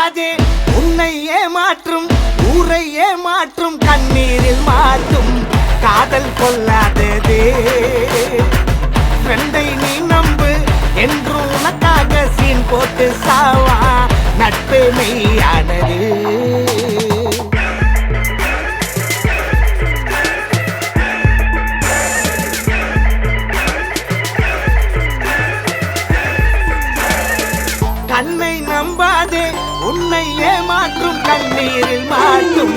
நம்பாதே உன்னை ஏமாற்றும் ஊரை ஏமாற்றும் கண்ணீரில் மாற்றும் காதல் கொள்ளாததே ஃப்ரெண்டை நீ நம்பு என்றும் உனக்காக சீன் போட்டு சாவா நட்பே மெய்யானது கண்ணை நம்பாதே உன்னை ஏமாற்றும் கண்ணீரில் மாற்றும்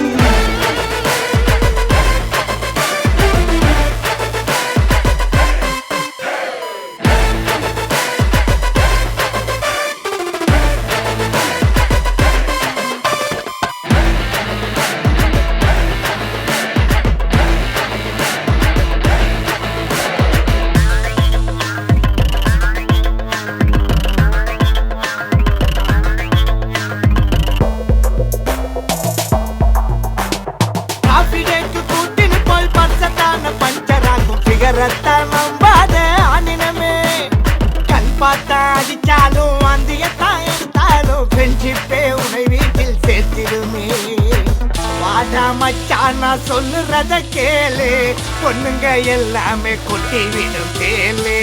நம்பாத ஆனினமே கண் பார்த்தா அடிச்சாலும் வந்தியத்தான் எடுத்தாலும் ஃப்ரெண்ட்ஷிப்பே உன்னை வீட்டில் சேர்த்திடுமே வாடா மச்சான் நான் சொல்லுறத கேளு பொண்ணுங்க எல்லாமே கொட்டி விடும் கேளு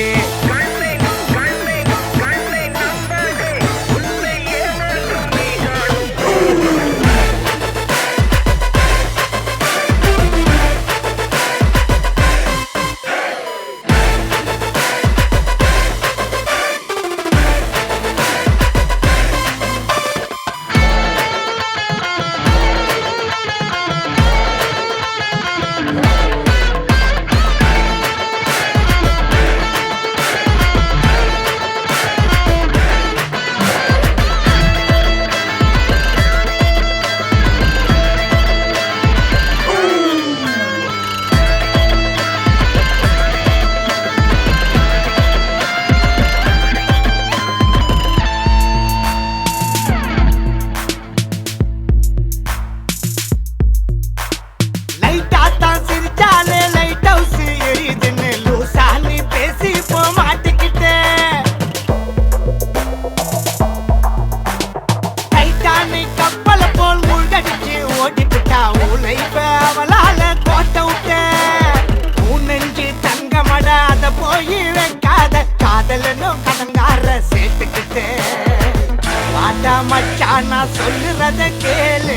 மச்சான் நான் சொல்லுறத கேளு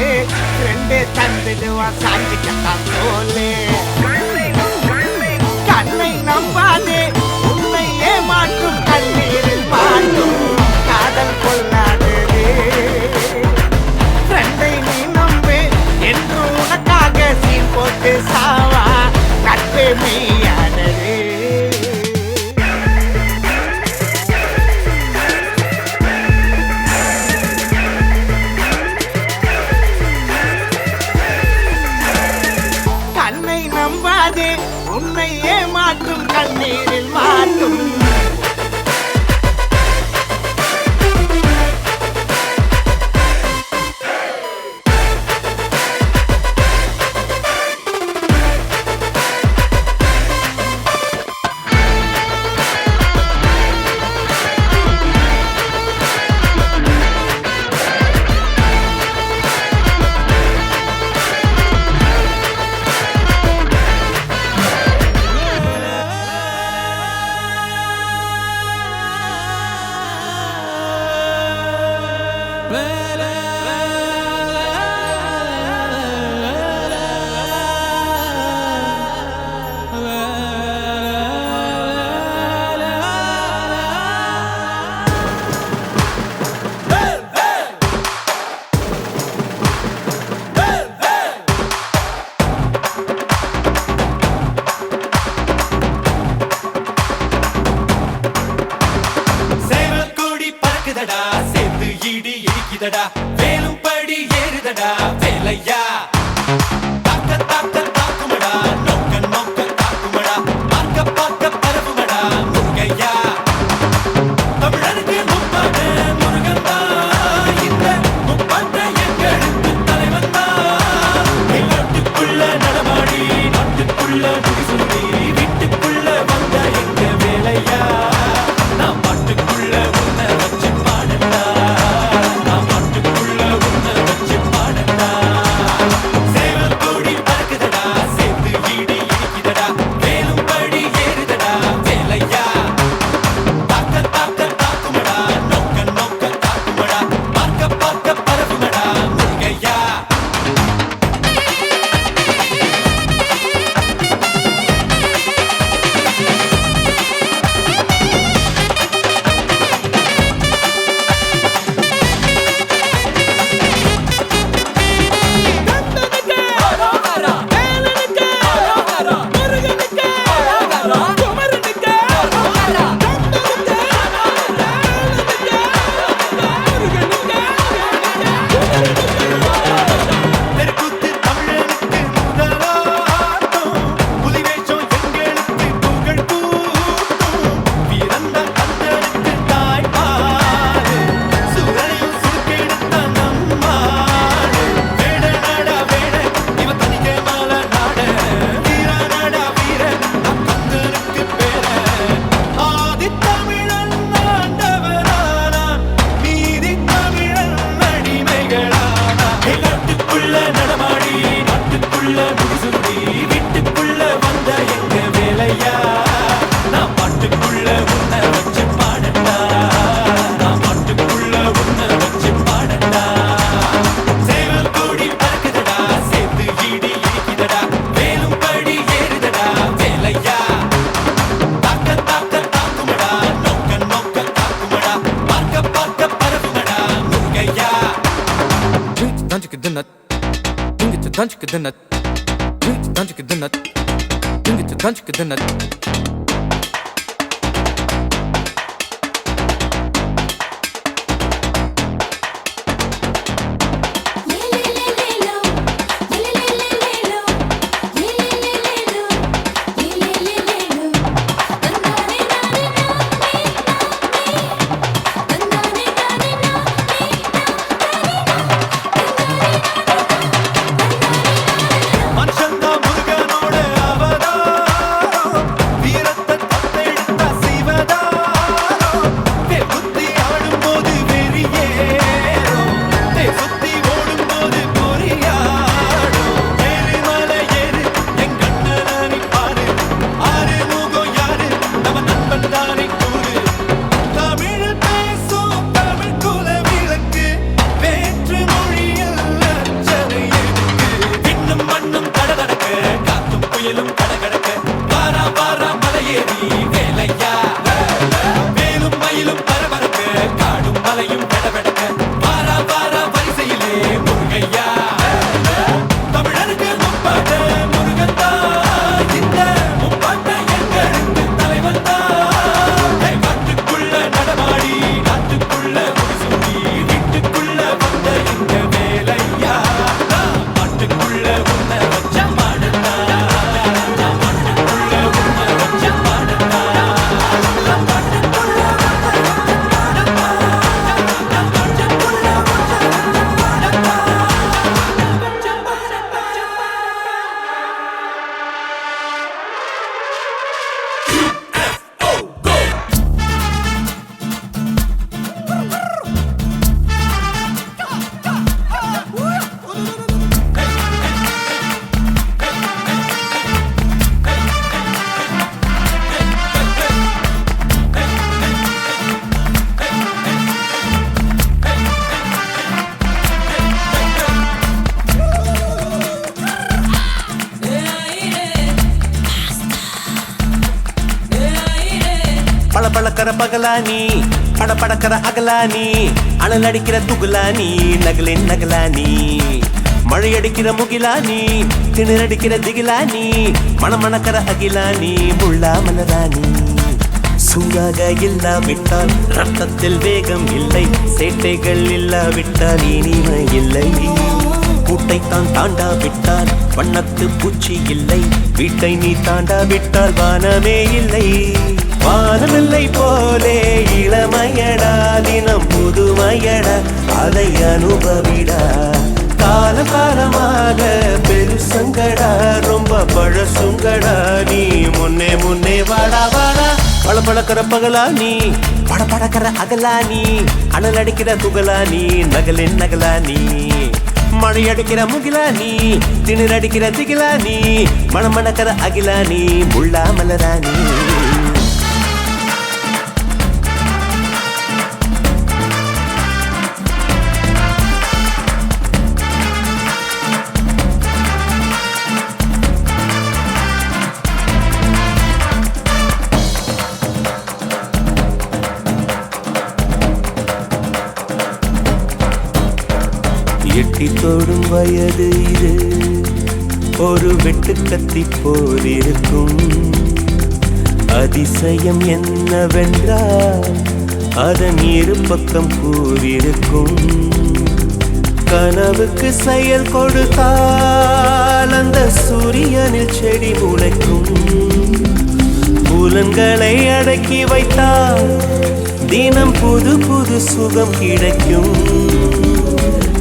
ரெண்டு தந்துடுவான் சாஞ்சிக்கத்தான் தோலு கண்ணை நம்பாதே உன்னை ஏமாற்றும் கண்ணீரில் மாற்றும் காதல் கொள்ளாதே ஃப்ரெண்டை நீ நம்பு என்று உனக்காக சீன் போட்டு சாவா நட்பே மெய்யானது உன்னை ஏமாற்றும் கண்ணீரில் மாற்றும் வேலும் படி ஏறுதடா வேலையா தாக்க தாக்க தாக்குமடா நோக்க நோக்க தாக்குமடா பார்க்க பார்க்க பரவுமடா முருகையா தமிழருக்கு முப்பாடு முருகன் தான் இந்த முப்பாட்டை எங்களுக்கு தலைவன் தான் நாட்டுக்குள்ள நடமாடி நாட்டுக்குள்ள முடிசூடி வீட்டுக்குள்ள வந்த எங்க வேலையா நான் பாட்டுக்குள்ள உன்னை வச்சு பாடண்டா நான் பாட்டுக்குள்ள the nut. Ding it to dunch the nut. Ding it to dunch the nut. Ding it to dunch the nut. பளபளக்கிற பகலானி படபடக்கிற அகலானி அனல் அடிக்கிற துகுலானி நகலின் நகலானி மழையடிக்கிற முகிலானி திணறடிக்கிற திகிலானி மணமணக்கிற அகிலானி முள்ளா மலரானி சூடாக இல்லாவிட்டால் ரத்தத்தில் வேகம் இல்லை சேட்டைகள் இல்லாவிட்டால் இனிமை இல்லை கூட்டைத்தான் தாண்டாவிட்டால் வண்ணத்து பூச்சி இல்லை வீட்டை நீ தாண்டாவிட்டால் வானமே இல்லை வானமில்லை போலே இளமையடா தினம் புதுமையடா அதை அனுபவிடா காலம் காலமாக பெருசங்கடா ரொம்ப பழசுங்கடா நீ முன்னே முன்னே வாடா வாடா பளபளக்கிற பகலானி படபடக்கிற அகலானி அனல் அடிக்கிற துகலானி நகலின் நகலானி மழையடிக்கிற முகிலானி திணறடிக்கிற திகிலானி மணமணக்கிற அகிலானி முள்ளா மலரானி எட்டி தோடும் வயது இது ஒரு வெட்டு கத்தி போலிருக்கும் அதிசயம் என்னவென்றால் அதன் இரு பக்கம் கூறியிருக்கும் கனவுக்கு செயல் கொடுத்தால் அந்த சூரியனில் செடி முளைக்கும் புலன்களை அடக்கி வைத்தால் தினம் புது புது சுகம் கிடைக்கும்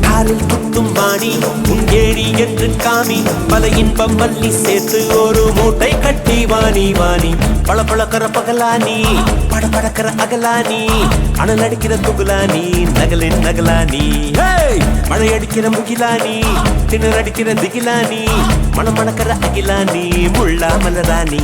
காலில் குத்தும் வாணி உன் ஏழி என்று காமி பல இன்பம் மல்லி சேர்த்து ஒரு மூட்டை கட்டி வாணி வாணி பளபளக்கிற பகலானி படபடக்கிற அகலானி அனல் அடிக்கிற துகுலானி நகலின் நகலானி மழை அடிக்கிற முகிலானி திணறடிக்கிற திகிலானி மணமணக்கிற அகிலானி முள்ளா மலரானி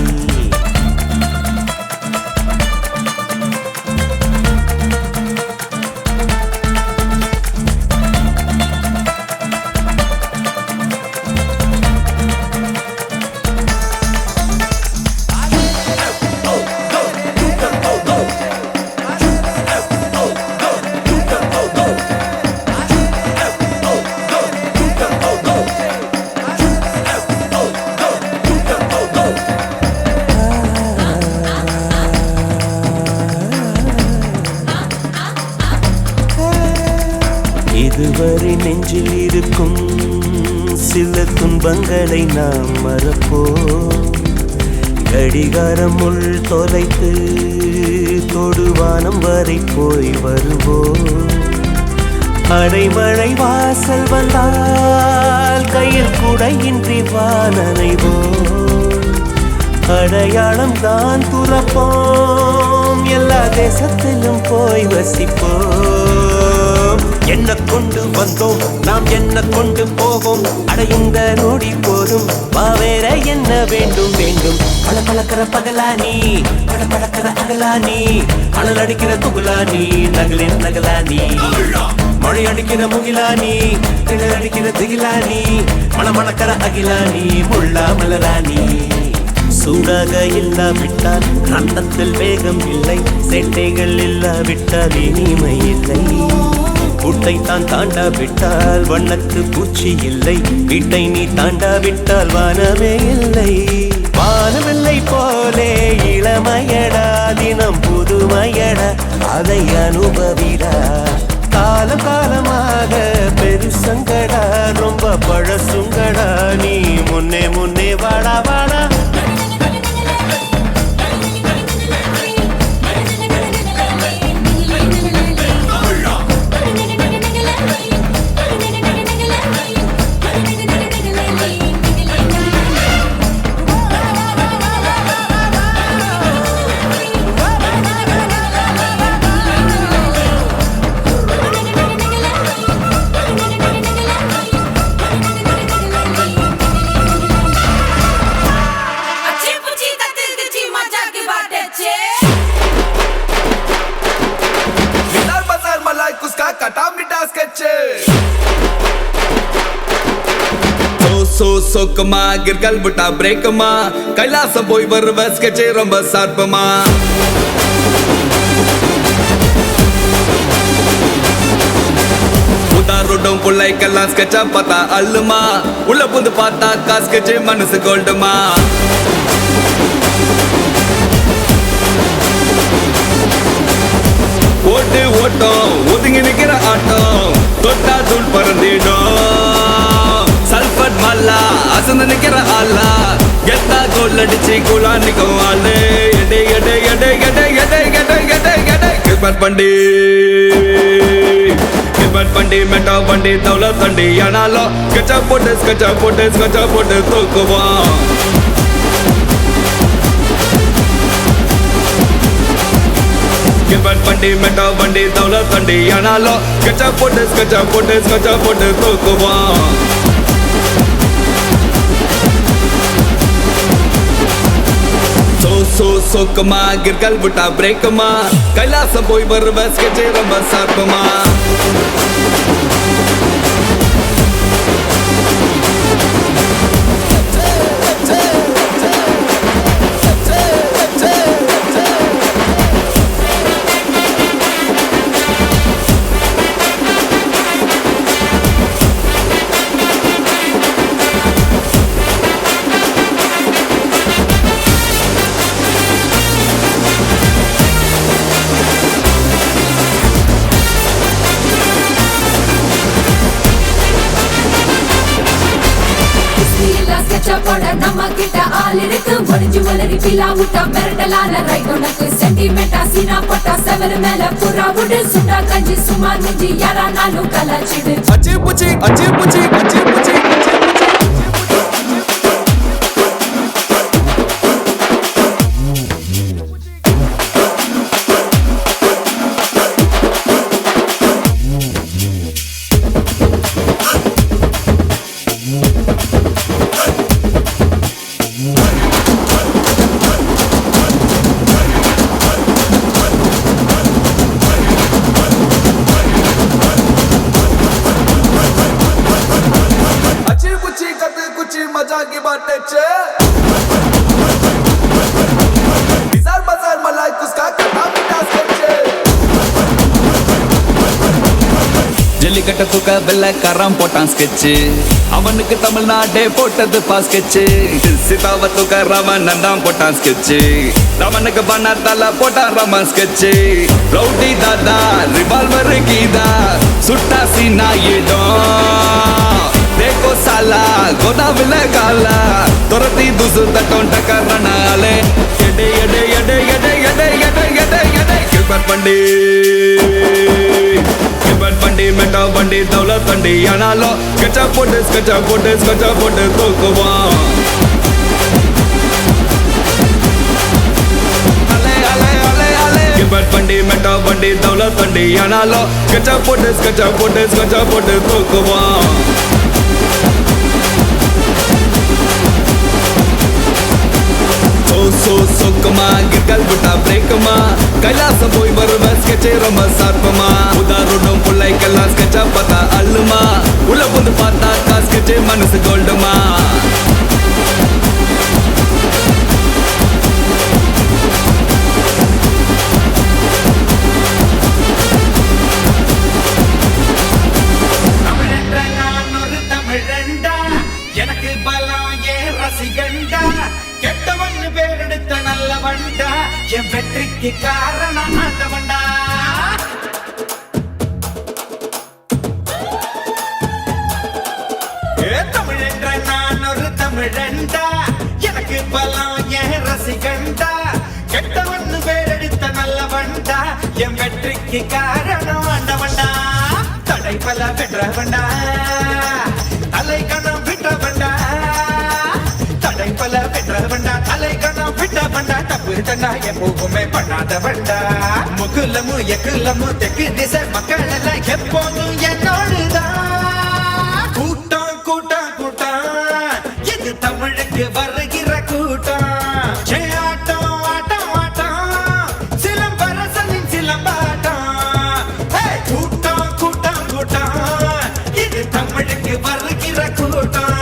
இதுவரை நெஞ்சில் இருக்கும் சில துன்பங்களை நாம் மறப்போம். கடிகாரம் உள் தொலைத்து தொடுவானம் வரை போய் வருவோம். அடைமழை வாசல் வந்தால் கையில் குடையின்றி வானனைவோம். அடையாளம் தான் துறப்போம், எல்லா தேசத்திலும் போய் வசிப்போம். என்ன கொண்டு வந்தோம் நாம் என்ன கொண்டு போவோம், அட இந்த நொடி போதும் வா வேற என்ன வேண்டும் வேண்டும். பல பழக்கிற பகலானி பட பழக்கிற அகலானி, அனல் அடிக்கிற துகுலானி நகலின் நகலானி, மழை அடிக்கிற முகிலானி திணல் அடிக்கிற திகிலானி, மணமணக்கிற அகிலானி முள்ளா மலராணி. சூடாக இல்லாவிட்டால் ரத்தத்தில் வேகம் இல்லை, சேட்டைகள் இல்லாவிட்டால் இனிமை இல்லை. கூட்டை தான் தாண்டாவிட்டால் வண்ணத்து பூச்சி இல்லை, வீட்டை நீ தாண்டாவிட்டால் வானமே இல்லை. வானமில்லை போலே இளமையடா, தினம் புதுமையடா, அதை அனுபவிடா. காலம் காலமாக பெருசங்கடா, ரொம்ப பழசுங்கடா, நீ முன்னே முன்னே வாடா வாடா. சோக்கமா கிற்கல் விட்டா பிரேக்கமா, கைலாசம் போய் வருவ ஸ்கெட்சே ரொம்ப சார்பமா. உதாரோடும் பிள்ளைக்கெல்லாம் ஸ்கெட்சா பார்த்தா அல்லுமா, உள்ள புந்து பார்த்தா காஸ்கெட்சே மனசு கோல்டுமா. ஓட்டு ஓட்டம் ஒதுங்கி நிக்கிற ஆட்டம், தொட்டா தூள் பறந்திடும். சல்பட் மல்லா அசந்து நிக்கிற ஆளா, எத்தா கோல் அடிச்சு குலா நிக்கும் ஆளு. எடை எடை எடை எடை எடை எடை எடை எடை கிரிபட் பண்டி கிரிபட் பண்டி மெட்டா பண்டி தௌல தண்டி ஆனாலும் ஸ்கெட்சா போட்டு தூக்குவான். கிரிபட் பண்டி மெட்டா பண்டி தௌல தண்டி ஆனாலும் ஸ்கெட்சா போட்டு தூக்குவான். சோக்கமா கிற்கல் விட்டா பிரேக்கமா, கைலாசம் போய் வருவ ஸ்கெட்சே ரொம்ப சார்பமா. நம்ம கிட்ட ஆள் இருக்கு, முடிஞ்சு வளரி பிலா விட்டா மிரட்டலான ரைட். உனக்கு சென்டிமெண்டா சீனா போட்டா செவரு மேல புறா விடு, சுண்டா கஞ்சி சுமார் மிஞ்சி யாரானாலும் கலாச்சிடு. அச்சி புச்சி அச்சி புச்சி அச்சி புச்சி. கட்ட தூக்க வெள்ளக்காரன் போட்டான் ஸ்கெட்சு அவனுக்கு தமிழ்நாடே போட்டது பா ஸ்கெட்சு சீதாவை தூக்க ராமன் தான் போட்டான் ஸ்கெட்சு ராமனுக்கு பண்ணாத்தால போட்டான் ராமன் ஸ்கெட்சு ரவுடி தாதா ரிவால்வர் கீதா சுட்டா சீனா இடம் देखो साला गोदाविले काला तुरती दूसर तटों टकरनाले यडे यडे यडे यडे यडे यडे यडे यडे किबट बंडी मेटा बंडी दौलत बंडी यानालो कच्चा पोटे तो कुवा किबट बंडी मेटा बंडी दौलत बंडी यानालो कच्चा पोटे तो कुवा சொக்குமா கிற்கல் விட்டா பிரேக்குமா கைலாசம் போய் வருவேன் ஸ்கெட்சே ரொம்ப சார்பமா உதாரணம் பிள்ளைக்கெல்லாம் ஸ்கெட்சா பார்த்தா அல்லுமா உள்ள வந்து பார்த்தா ஸ்கெட்சே மனசு கோல்டுமா எனக்கு பலம் ஏ ரசிகண்டா கெட்டவன்னு பேரெடுத்த நல்லவண்டா என் வெற்றிக்கு காரணம் ஆண்டவண்டா தமிழ் என்ற நான் ஒரு தமிழண்டா எனக்கு பலம் ஏன் ரசிகண்டா கெட்டவன்னு பேரெடுத்த நல்லவண்டா என் வெற்றிக்கு காரணம் ஆண்டவண்டா தடை பல பெற்றவண்டா தலை கணம் விட்டவண்டா தடை பல பெற்றவண்டா தலை கணம் விட்டவண்டா தப்பு தண்டா எப்போவுமே பண்ணாதவண்டா முகுலமு எக்குலமு தெற்கு திசை மக்கள் எல்லாம் எப்போதும் என்னோடுதான் கூட்டம் கூட்டம் கூட்டம் இது தமிழுக்கு வருகிற கூட்டம் ஆட்டம் ஆட்டம் ஆட்டம் சிலம்பரசனின் சிலம்பாட்டம் கூட்டம் கூட்டம் கூட்டம் இது தமிழுக்கு வருகிற கூட்டம்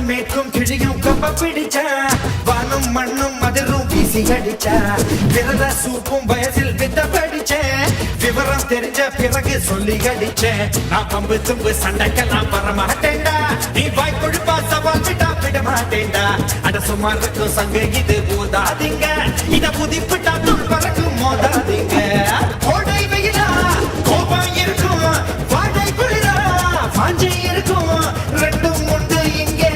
மேற்கும் கிழியும் கொம்ப பிடிச்சா வானும் மண்ணும் அதிரும் வீசி அடிச்சா விரத சூப்பும் வயசில் வித்த படிச்சேன் விவரம் தெரிஞ்ச பிறகு சொல்லி அடிச்சேன் நான் பம்பு தும்பு சண்டைக்கெல்லாம் வர மாட்டேன்டா நீ வாய் கொழுப்பா சவால் விட்டா விட மாட்டேன்டா அட சுமார் இருக்கும் சங்க இது ஊதாதீங்க இத புதிப்பிட்டா துள் பறக்கும் மோதாதீங்க கோடை வெயிலா கோபம் இருக்கும் வாடை குளிரா வாஞ்சை இருக்கும் ரெண்டும் உண்டு இங்கே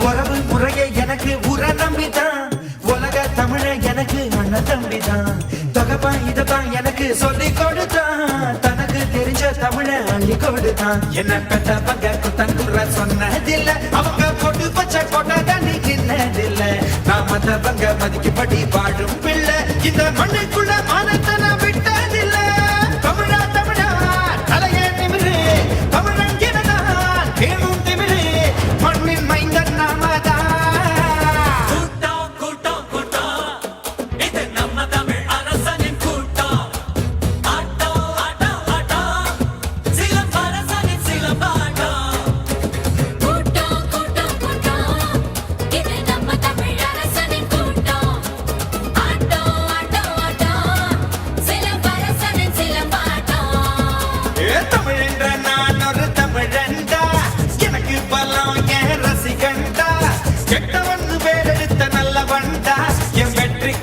உறவு முறையை எனக்கு உர நம்பிதான் உலக தமிழ எனக்கு அண்ணன் தம்பிதான் தொகப்பா இததான் எனக்கு சொல்லி கொடுத்தான் தனக்கு தெரிஞ்ச தமிழ அள்ளி கொடுத்தான் என்ன பெற்ற பங்க குத்தங்குற சொன்னதில்லை அவங்க கொண்டு பச்சை கொண்ட நீ கிண்ணதில்லை நான் மத்தவங்க மதிக்கப்படி வாழும் பிள்ளை இந்த மண்ணுக்குள்ள மானத்தன விட்டதில்லை தமிழா தமிழா தலை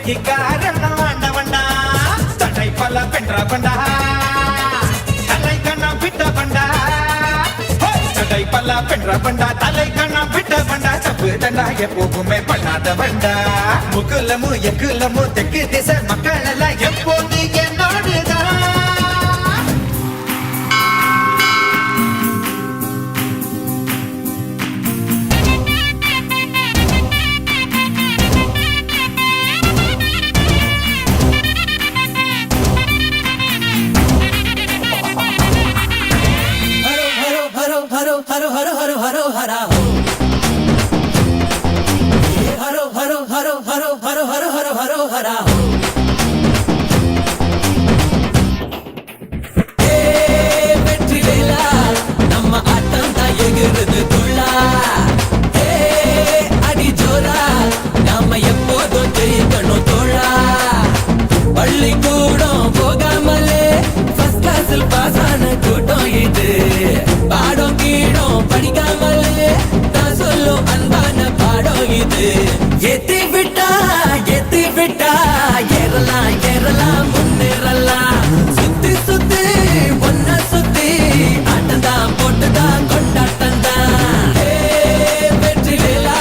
தோல்விக்கு காரணம் ஆண்டவன்டா தடை பல பென்ற பண்டா தலை கண்ணம் விட்ட பண்டா தடை பல பென்ற பண்டா தலை கண்ணம் விட்ட பண்டா தப்பு தண்டா எப்போவுமே பண்ணாத பண்டா முகுலமு எக்குலமு தெற்கு திசை மக்கள் எல்லாம் எப்போது என்னோடுதான் பள்ளிக்கூடம் போகாமலே ஃபர்ஸ்ட் கிளாஸில் பாஸ் ஆன கூட்டம் இது பாடம் கீடம் படிக்காமலே நான் சொல்லும் அன்பான பாடம் இது ஏத்தி விட்டா ஏறலாம் ஏறலாம் முன்னேறலாம் சுத்தி சுத்தி ஒன்ன சுத்தி ஆட்டந்தான் போட்டுதான் கொண்டாட்டந்தான் வெற்றி வேலா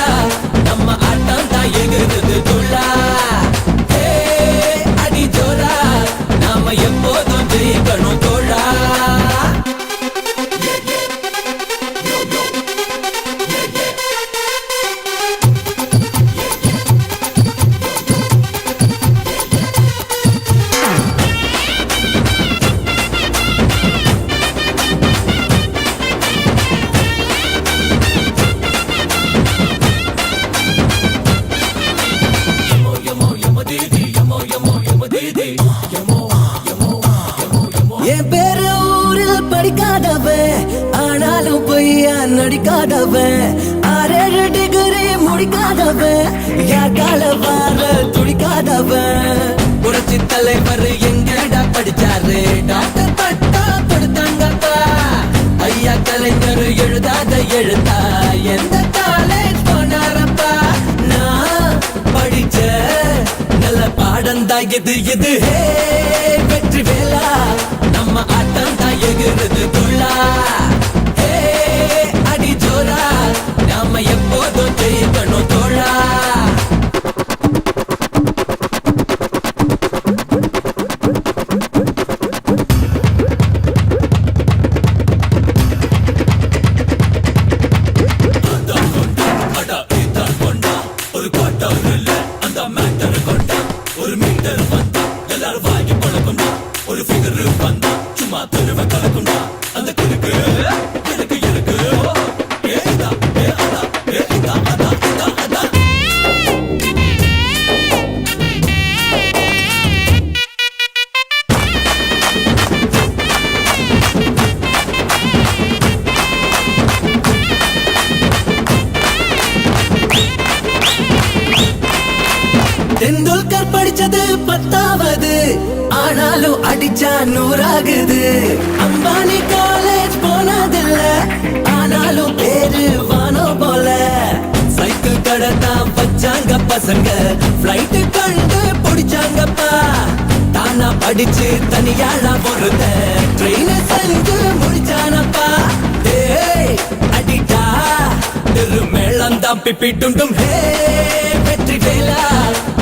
நம்ம ஆட்டம் தான் எகுறது துள்ளா அடி ஜோரா நாம எப்போதும் ஜெயிக்கணும் தோழா என் பேரு ஊரில் படிக்காதவன் ஆனாலும் பொய்யா நடிக்காதவன் 6 டிகிரி முடிக்காதவன் யாக்கால வார துடிக்காதவன் புரட்சி தலைவர் எங்கடா படிச்சாரு டாக்டர் பட்டா கொடுத்தாங்கப்பா ஐயா கலைஞர் எழுதாத எழுத்தா எந்த காலேஜ் போனாரப்பா நான் படிச்ச நல்ல பாடம் தான் இது வெற்றி வேலா நம்ம ஆட்டம் தான் எகுறது துள்ளா அடி ஜோரா நாம எப்போதும் ஜெயிக்கணும் தோழா ஒரு குவார்டர் இல்ல அந்த மேட்டர் கொண்டா ஒரு மீட்டர் வந்தா எல்லாரும் வாங்கி பழகும்டா ஒரு ஃபிகர் வந்தா சும்மா தெருவ கலக்கும்டா அந்த கிறுக்கு எனக்கு இருக்கு ஏதா ஏதா ஏதா அதா அதா அதா தெண்டுல்கர் படிச்சது 10வது ஆனாலும் அடிச்சா 100 ஆகுது அம்பானி காலேஜ் போனதில்ல ஆனாலும் பேரு வானோ போல சைக்கிள் கடை தான் வச்சாங்க பசங்க பிளைட் கண்டு பிடிச்சாங்கப்பா தானா படிச்சு தனியாளா பொறுத்த ட்ரெயின் செஞ்சு முடிச்சானப்பா அடிட்டா மேளம் தான் பிப்பி டும் வெற்றி வேலா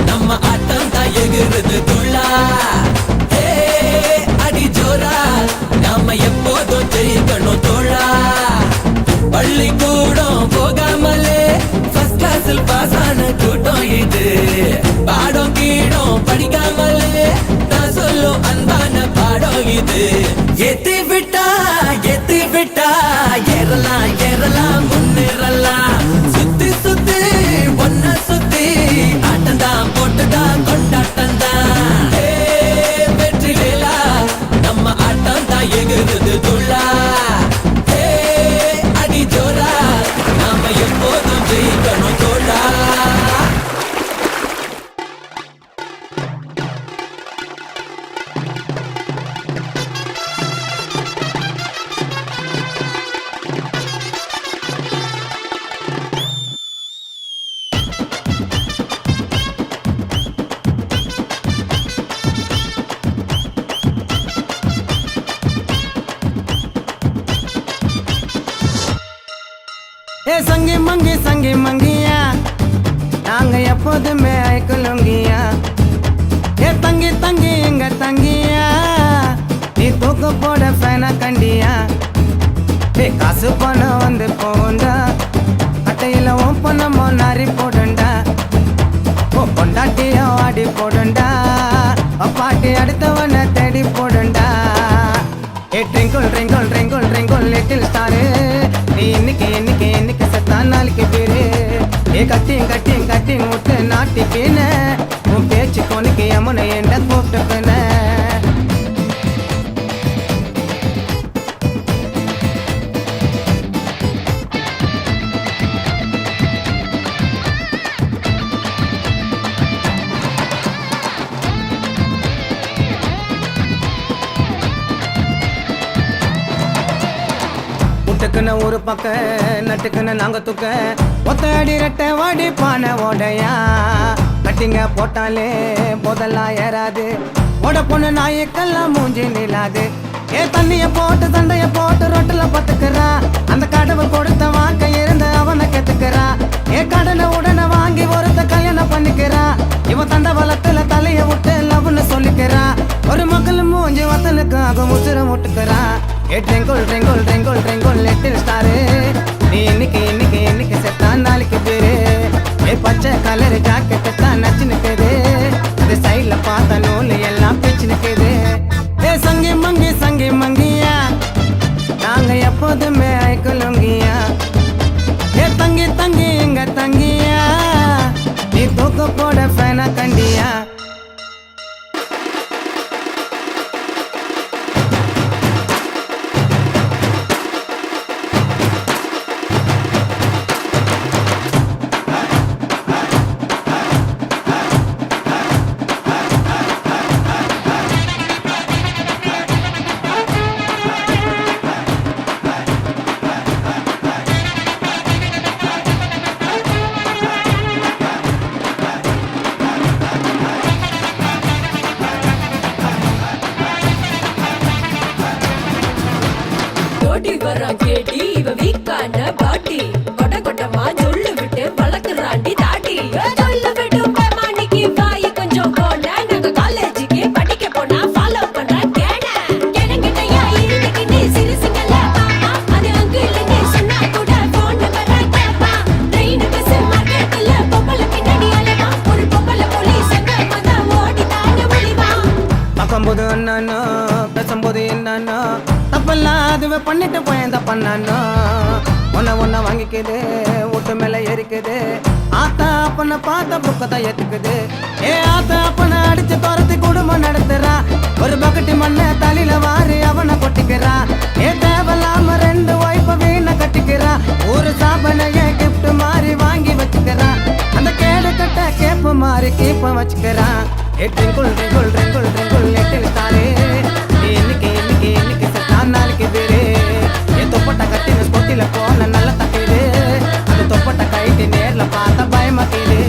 நம்ம ஆட்டம் தான் எகுறது துள்ளா அடி ஜோரா நாம எப்போதும் ஜெயிக்கணும் தோழா பள்ளிக்கூடம் போகாமலே ஃபர்ஸ்ட் கிளாஸில் பாஸ் ஆன கூட்டம் இது பாடம் கீடம் படிக்காமலே நான் சொல்லும் அன்பான பாடம் இது ஏத்தி விட்டா ஏறலாம் ஏறலாம் முன்னேறலாம் சுத்தி சுத்தி ஒன்ன சுத்தி ஆட்டந்தான் போட்டுதான் கொண்டாட்டந்தான் வெற்றி வேலா நம்ம ஆட்டம் தான் எகுறது துள்ளா அடி ஜோரா நாம எப்போதும் ஜெயிக்கணும் தோழா ஏ சங்கி மங்கியா நாங்க எப்போதுமே ஐக்கலுங்கியா ஏ தங்கி எங்க தங்கியா நீ தூக்க போட ஃபேனா கண்டியா ஏ காசு பணம் வந்து போண்டா கட்டையில உன் பணமோ நாரி போடுண்டா ஓ பொண்டாட்டிய ஆடி போடுண்டா பாட்டி அடுத்தவனை தேடி போடுண்டா ஏ ட்ரிங்கிள் ட்ரிங்கிள் ட்ரிங்கிள் ட்ரிங்கிள் லிட்டில் ஸ்டாரு நீ இன்னைக்கு செத்தா நாளைக்கு பேரு ஏ கட்டி முட்டு நாட்டிக்கின உன் பேச்சு கொனுக்கு யமுனை என்ற கூப்பிட்டுக்கின நட்டுக்குன்னு ஒரு பக்க நட்டுக்குன்னு நாங்க தூக்க ஒத்த அடி ரெட்ட வாடி பானை ஓடையா கட்டிங்க போட்டாலே போதெல்லாம் ஏறாது ஓட பொண்ணு நாய்க்கெல்லாம் மூஞ்சி நிலாது ஏ தண்ணிய போட்டு சண்டைய போட்டு ரொட்டுல பத்துக்கிறா அந்த கடவுள் கொடுத்த வாக்க இருந்து அவனை கெத்துக்கிறா ஏ கடனை உடனே வாங்கி ஒருத்த கல்யாணம் பண்ணிக்கிறா இவன் தண்டவளத்துல தலைய விட்டு லவ்னு சொல்லிக்கிறா ஒரு மக்கள் மூஞ்சி வத்தனுக்காக முசிற முட்டுக்கிறா ஏ ட்ரிங்கிள் லிட்டில் ஸ்டாரு நீ இன்னைக்கு செத்தா நாளைக்கு பேரு ஏ பச்சை கலர் ஜாக்கெட்டு தான் நச்சு நிற்குது அது சைட்ல பார்த்த நூல் எல்லாம் பிச்சு நிற்குது ஏ சங்கி மங்கியா நாங்க எப்போதுமே ஐக்கலுங்கியா ஏ தங்கி எங்க தங்கியா நீ தூக்க போட ஃபேனா கண்டியா கேட்டி இவ வீக்கான பாட்டி கொட்ட கொட்டமா சொல்லு விட்டு வளர்க்குறாண்டி தாட்டி சொல்லு விட்டு மாணிக்கு வாய் கொஞ்சம் போன நாங்க காலேஜுக்கு படிக்க போனா ஃபாலோ பண்ற கேனங்கிட்டயா இருந்துக்கிட்டு சிறுசுங்கள பாப்பா அது அங்கிள்னு சொன்னா கூட போன் நம்பரை கேப்பா ட்ரெயின் பஸ் மார்க்கெட்ல பொம்பள பின்னாடி அலைவா ஒரு பொம்பள போலீஸ் அங்க வந்தா ஓடி தாங்க முடிவா பார்க்கும்போது என்னன்னா பேசும்போது என்னன்னா தப்பெல்லாம் அதுவே பண்ணிட்டு போயந்த பண்ணானோ ஒன்ன வாங்கிக்குது வீட்டு மேல ஏறிக்குது ஆத்தா அப்பனை பார்த்த புக்கத்தை ஏத்துக்குது ஏ ஆத்தா அப்பனை அடிச்சு துரத்தி குடும்பம் நடத்துறா ஒரு பக்கெட்டு மண்ணை தலையில வாரி அவனை கொட்டிக்கிறா ஏ தேவலாம 2 ஒய்ஃப வீணை கட்டிக்கிறா ஒரு சாபனைய கிஃப்ட் மாறி வாங்கி வச்சுக்கிறா அந்த கேடு கட்ட கேப்பு மாறி கீப்ப வச்சுக்கிறா ஏ ட்ரிங்கிள் லிட்டில் ஸ்டாரு நீ இன்னைக்கு செத்தா நாளைக்கு பேரு ஏ தொப்பட்ட கட்டின ஸ்கொட்டில போன நல்ல தக்கிடு அந்த தொப்பட்ட கைட்டு நேர்ல பார்த்த பயமாக்கிடு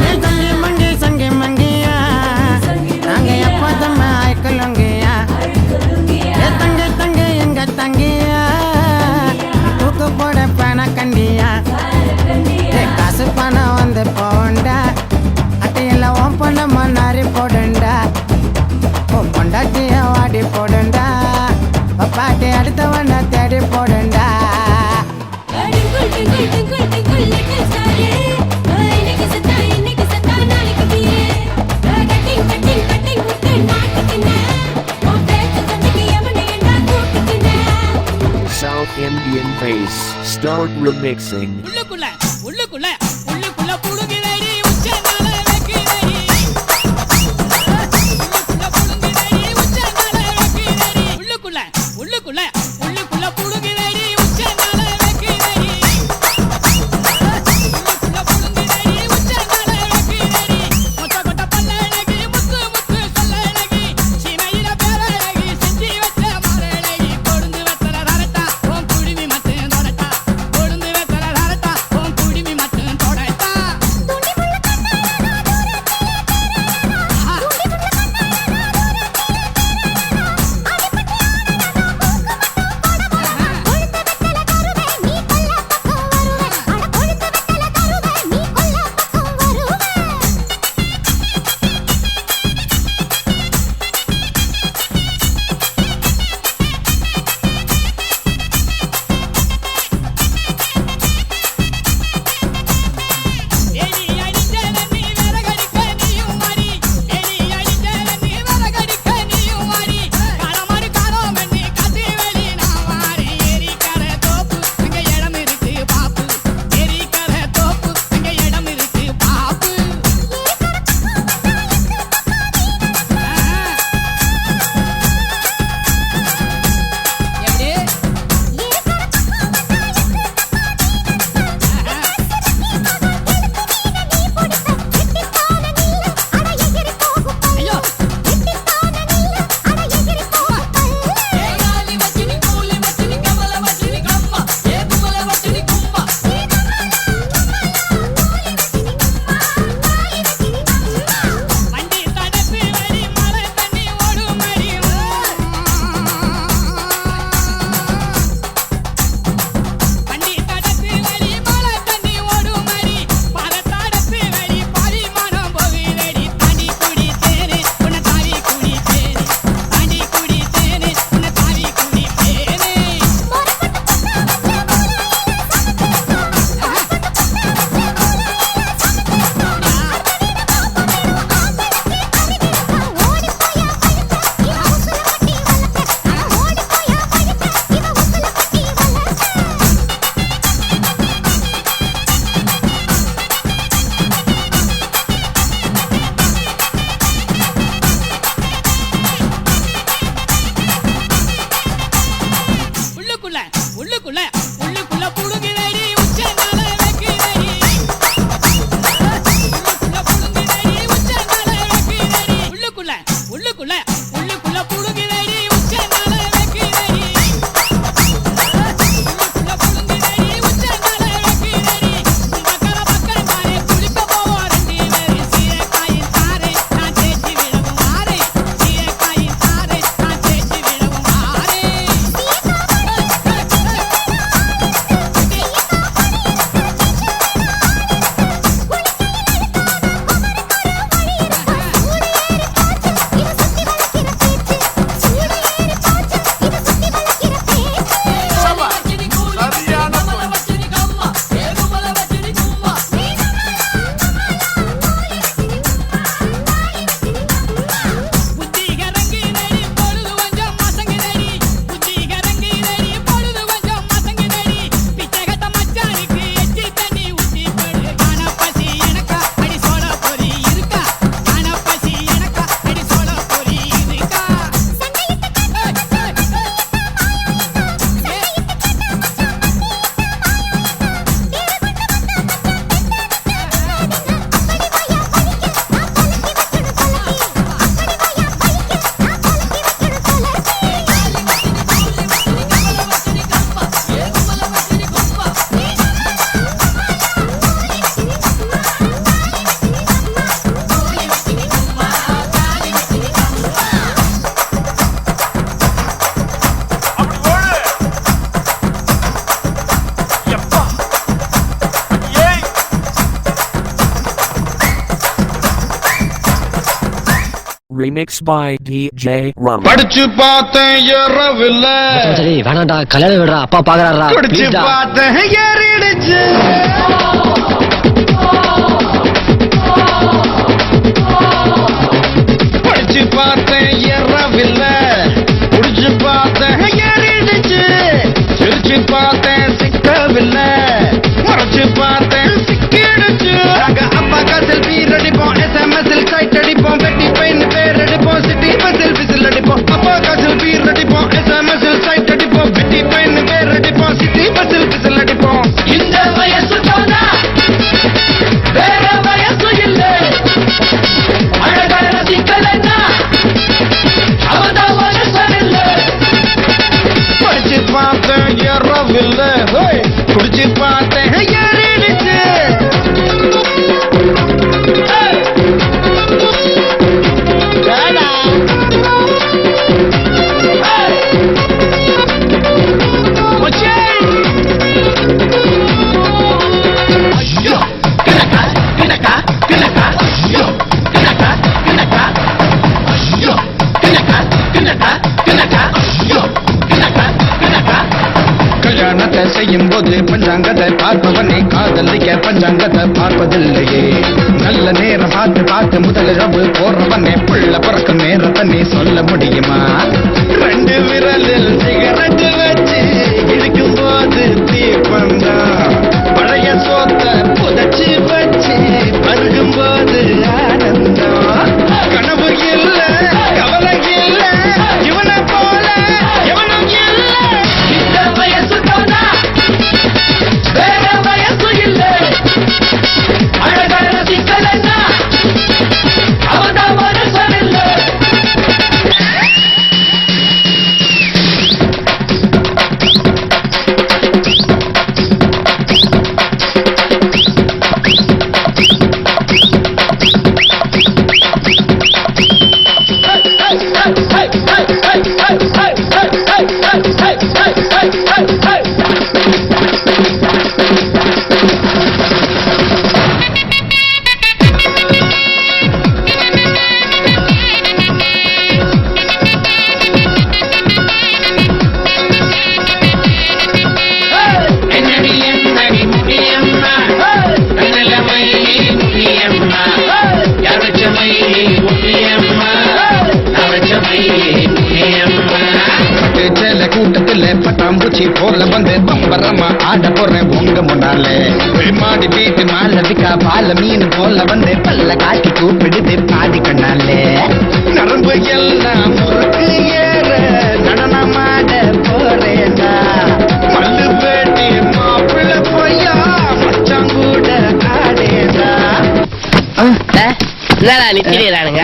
ஏ சங்கி மங்கியா நாங்க எப்போதும் ஐக்கலுங்கியா ஏ தங்கி எங்க தங்கியா தூக்க போட பண கண்டியா ஏ காசு பணம் வந்து போண்டா அட்டையில ஓம் பண்ண மண்ணாரி போடுண்டா பொண்டாட்டிய வாடி போடுண்டா பாட்டி அடுத்தவன தேடி போடுண்டா South Indian bass, start remixing. உள்ளுக்குள்ள புடுங்கிறடி உச்சந்தால வைக்கிறடி உள்ளுக்குள்ள புடுங்கிறடி உச்சந்தால வைக்கிறடி மொத்த கொட்ட பல்லழகி முத்து சொல்லழகி சீமையில பேரழகி செஞ்சி வச்ச மரழகி பொடுந்து வெத்தல ரரட்டா உன் குடிமி மட்டும் தொடட்டா பொடுந்து வெத்தல ரரட்டா உன் குடிமி மட்டும் தொட உள்ளுக்குள்ள உள்ளுக்குள்ள புடுங்குதடி உச்சந்தால வைக்குதடி உள்ளுக்குள்ள புடுங்குதடி உச்சந்தால வைக்குதடி உள்ளுக்குள்ள உள்ளுக்குள்ள உள்ளுக்குள்ள புடுங்குதடி உச்சந்தால வைக்குதடி உள்ளுக்குள்ள புடுங்குதடி உச்சந்தால வைக்குதடி பக்கர பக்கர மாறே குளிக்க போவோம் ரெண்டு பேரும் சீரக்காயின் தாரே நான் தேச்சி விடவும் மாறே சீரக்காயின் தாரே நான் தேச்சி விடவும் மாறே Remix by DJ Rum. படிச்சு பார்த்தேன் ஏறவில்லை, சரி வேணாண்டா கல்யாணம் விடுறா அப்பா பாக்குறாரா குடிச்சு பார்த்தேன் ஏறிடுச்சு. படிச்சு பார்த்தேன் ஏறவில்லை, குடிச்சு பார்த்தேன் ஏறிடுச்சு. சிரிச்சு பார்த்தேன் சிக்கவில்லை, மறைச்சு பார்த்தேன் சிக்கிடுச்சு. நாங்க அப்பா காசில் பீர் அடிப்போம், SMS சைட் அடிப்போம், வெட்டி பெயின் பேர் அடிப்போம், சிட்டி பஸ்ஸில் விசில் அடிப்போம். அப்பா காசில் பீர் அடிப்போம், SMS சைட் அடிப்போம், வெட்டி பெயின் பேர் அடிப்போம், சிட்டி பஸ்ஸில் விசில் அடிப்போம். இந்த வயசு போனா வேற வயசு இல்லை, அழகான ரசிக்கலைன்னா அவதான் மனுஷன் இல்லை. படிச்சு பார்த்தேன் ஏறவில்லை, குடிச்சு பார்த்தேன் ஏறிடுச்சு. கல்யாணத்தை செய்யும் போது பஞ்சாங்கத்தை பார்ப்பவனே காதலிக்க பஞ்சாங்கத்தை பார்ப்பதில்லையே. நல்ல நேரம் பார்த்து பார்த்து முதலிரவு போறவனே புள்ள பிறக்கும் நேரத்தை நீ சொல்ல முடியுமா? ரெண்டு விரலில் சிகரெட் வச்சு இழுக்கும் போது தீப்பந்தான், பழைய சோத்த புதைச்சு வச்சு பருகும் போது ஆனந்தம். கனவு இல்ல கவலை இல்ல, இவனை போல எவனும் இல்ல. இந்த வயசு போனா வேற வயசு இல்லை, அழகான ரசிக்கலைன்னா அவதான் மனுஷன் இல்லை. கூட்டத்துல பட்டாம்பூச்சி போல வந்து பம்பரமா ஆட போறேன் உங்க முன்னாலே. மாடி வீட்டு மாலவிக்கா பால மீன் போல வந்து பல்ல காட்டி கூப்பிடுது பாதி கண்ணாலே. நரம்பு எல்லாம் முறுக்கு ஏற நடனமாட போறேன். நித்திரிறானுங்க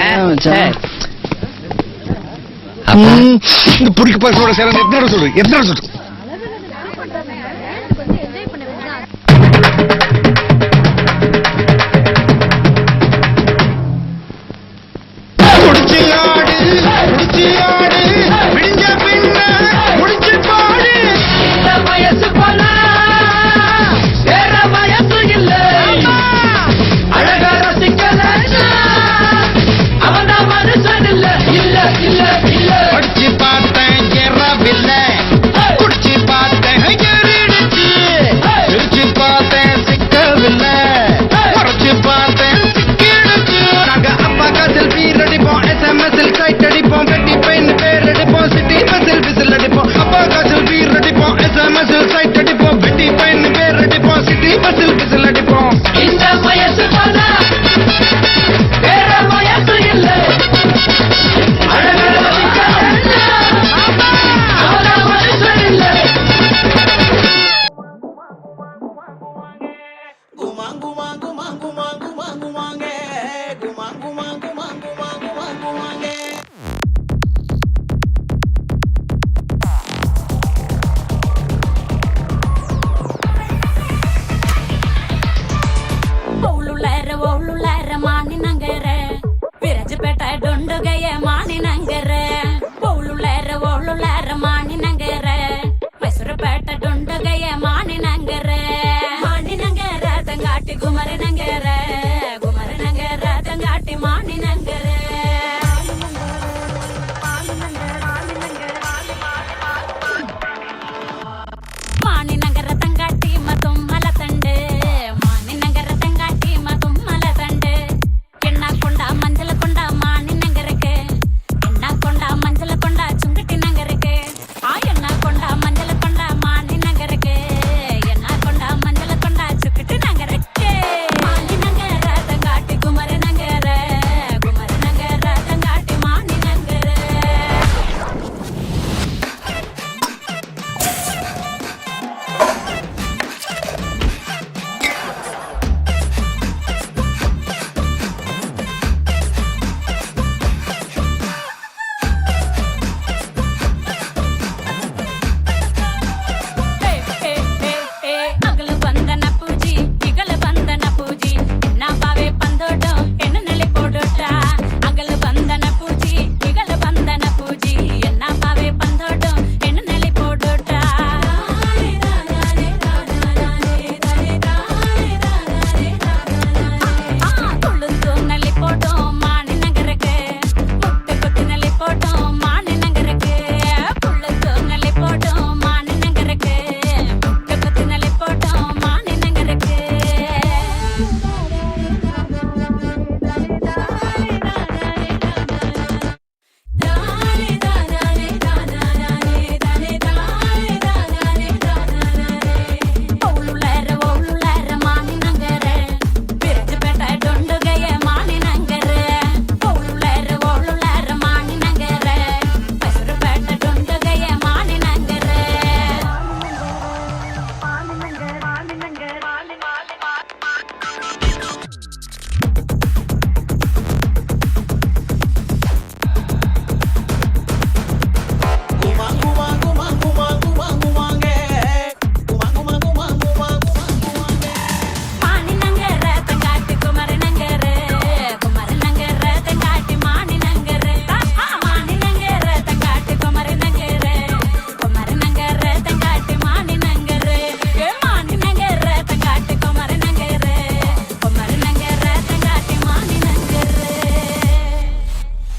இந்த புடிக்க பசங்களோட சேர எத்தனை சொல்லு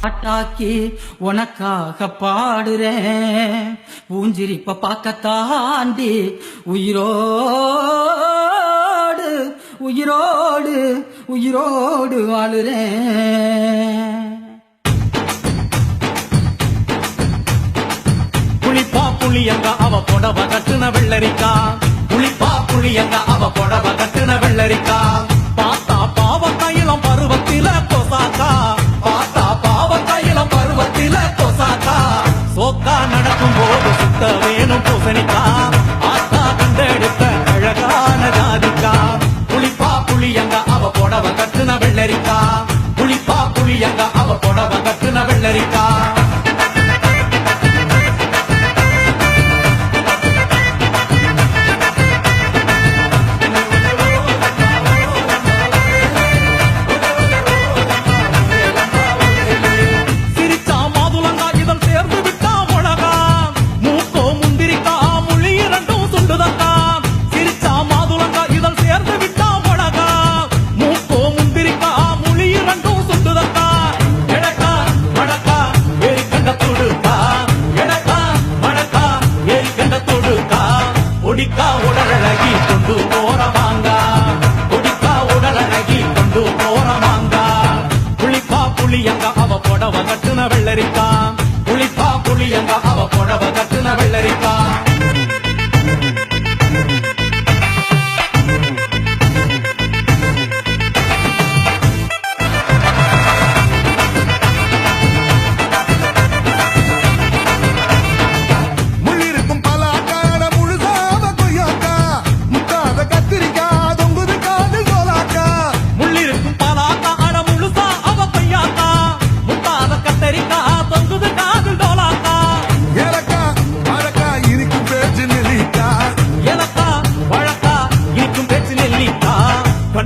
பாட்டாக்கி உனக்காக பாடுறேன் பூஞ்சிரிப்ப பார்க்க தாண்டி உயிரோடு உயிரோடு உயிரோடு வாழுறேன். புளிப்பா புளியங்க அவ புடவ கட்டுன வெள்ளரிக்கா, புளிப்பா புளியங்க அவ புடவ கட்டுன வெள்ளரிக்கா, பார்த்தா பாவ கையிலம் பருவத்தில கொசாக்கா, பார்த்தா பாவ கையிலம் பருவத்தில கொசாக்கா, சோக்கா நடக்கும் போது சுத்த வேணும் பூசணிக்கா, ஆத்தா கண்டெடுத்த அழகான ஜாதிக்கா, புளிப்பா புளியங்க அவ புடவ கட்டுன வெள்ளரிக்கா, புளிப்பா வெள்ளரிக்கா கொடிக்கா உடலழகி கொண்டு போறவாங்க கொடிக்கா உடலழகி கொண்டு போறவாங்க புளிப்பா புளியங்க அவ புடவ கட்டுன வெள்ளரிக்கா புளிப்பா புளியங்க அவ புடவ கட்டுன வெள்ளரிக்கா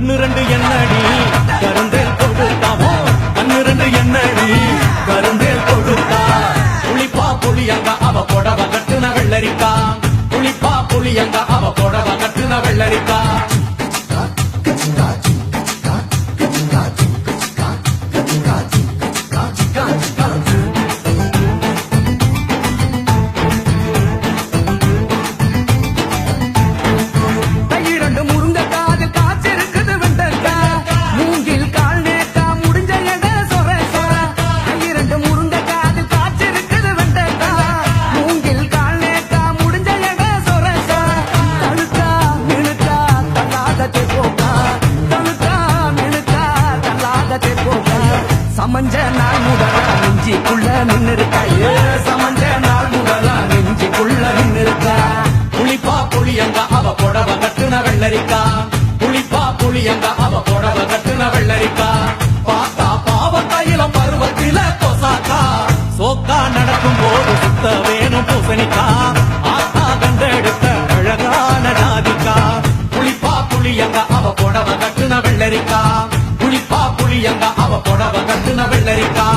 கண்ணு ரெண்டு என்னடி கருந்தேல் கொடுத்தாமோ கண்ணு ரெண்டு என்னடி கருந்தேல் கொடுத்தா புளிப்பா புளியங்க அவ புடவ கட்டுன வெள்ளரிக்கா புளிப்பா புளியங்க அவ புடவ கட்டுன வெள்ளரிக்கா சமஞ்ச நாள் முதலா நெஞ்சிக்குள்ள நின்னு இருக்கா சமஞ்ச நாள் முதலா நெஞ்சிக்குள்ள நின்னு இருக்கா புளிப்பா புளியங்க அவ புடவ கட்டுன வெள்ளரிக்கா புளிப்பா புளியங்க அவ புடவ கட்டுன வெள்ளரிக்கா பாத்தா பாவக்காயில பருவத்தில கொசாக்கா சோக்கா நடக்கும் போது சுத்த வேணும் பூசணிக்கா ஆத்தா கண்டெடுத்த அழகான ஜாதிக்கா புளிப்பா புளியங்க அவ புடவ கட்டுன வெள்ளரிக்கா புளிப்பா புளியங்க அவ புடவ கட்டுன வெள்ளரிக்கா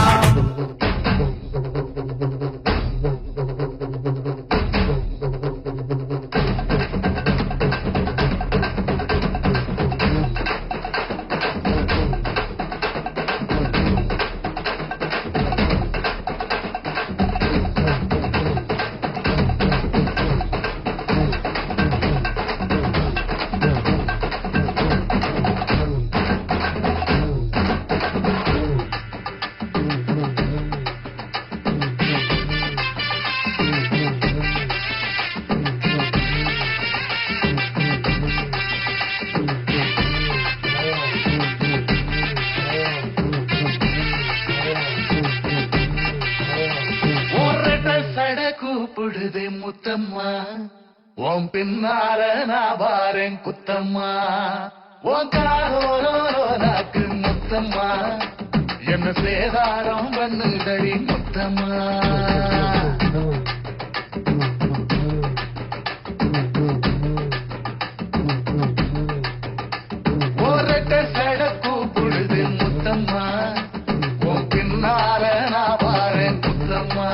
கூப்பிடுதே முத்தம்மா உன் பின்னால நான் வாரேன் குத்தம்மா உன் காரோரோனாக்கு முத்தம்மா என்ன சேதாரம் பண்ணுதடி முத்தம்மா ஒரட்ட சட கூப்பிடுது முத்தம்மா உன் பின்னால நான் வாரேன் குத்தம்மா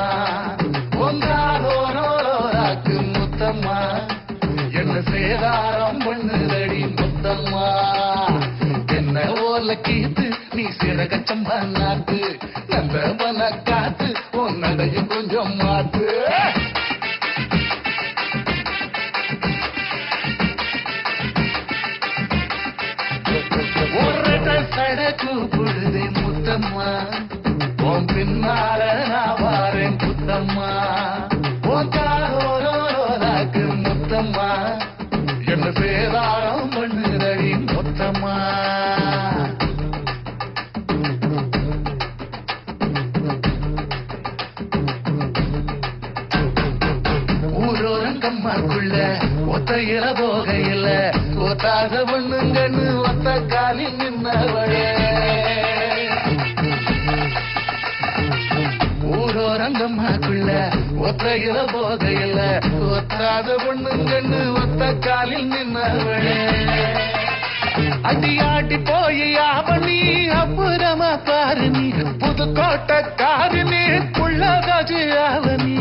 முத்தம்மா என்ன சேதாரம் பண்ணுதடி முத்தம்மா என்ன ஓர்ல கீத்து நீ சிறகச்சம்பா நாட்டு நந்தவன காத்து உன் நடையும் கொஞ்சம் மாத்து ஒரு சட கூப்பிடுதே முத்தம்மா உன் பின்னால நான் வாரேன் குத்தம்மா உன் காரோரோனாக்கு முத்தம்மா என்ன சேதாரம் பண்ணுதடி முத்தம்மா ஊரோரங்கம்மாக்குள்ள ஒத்தையில போகையில ஒத்தாக பண்ணுங்கன்னு ஒத்த காலில் நின்னவளே ஒத்தையில போகையில ஒத்தாத பொண்ணுங்கன்னு ஒத்த காலில் நின்னவளே அடியாட்டி போய் அவனி அப்புறமா பாரு நீ புதுக்கோட்டை காரு நீ புள்ளதாச்சு அவனி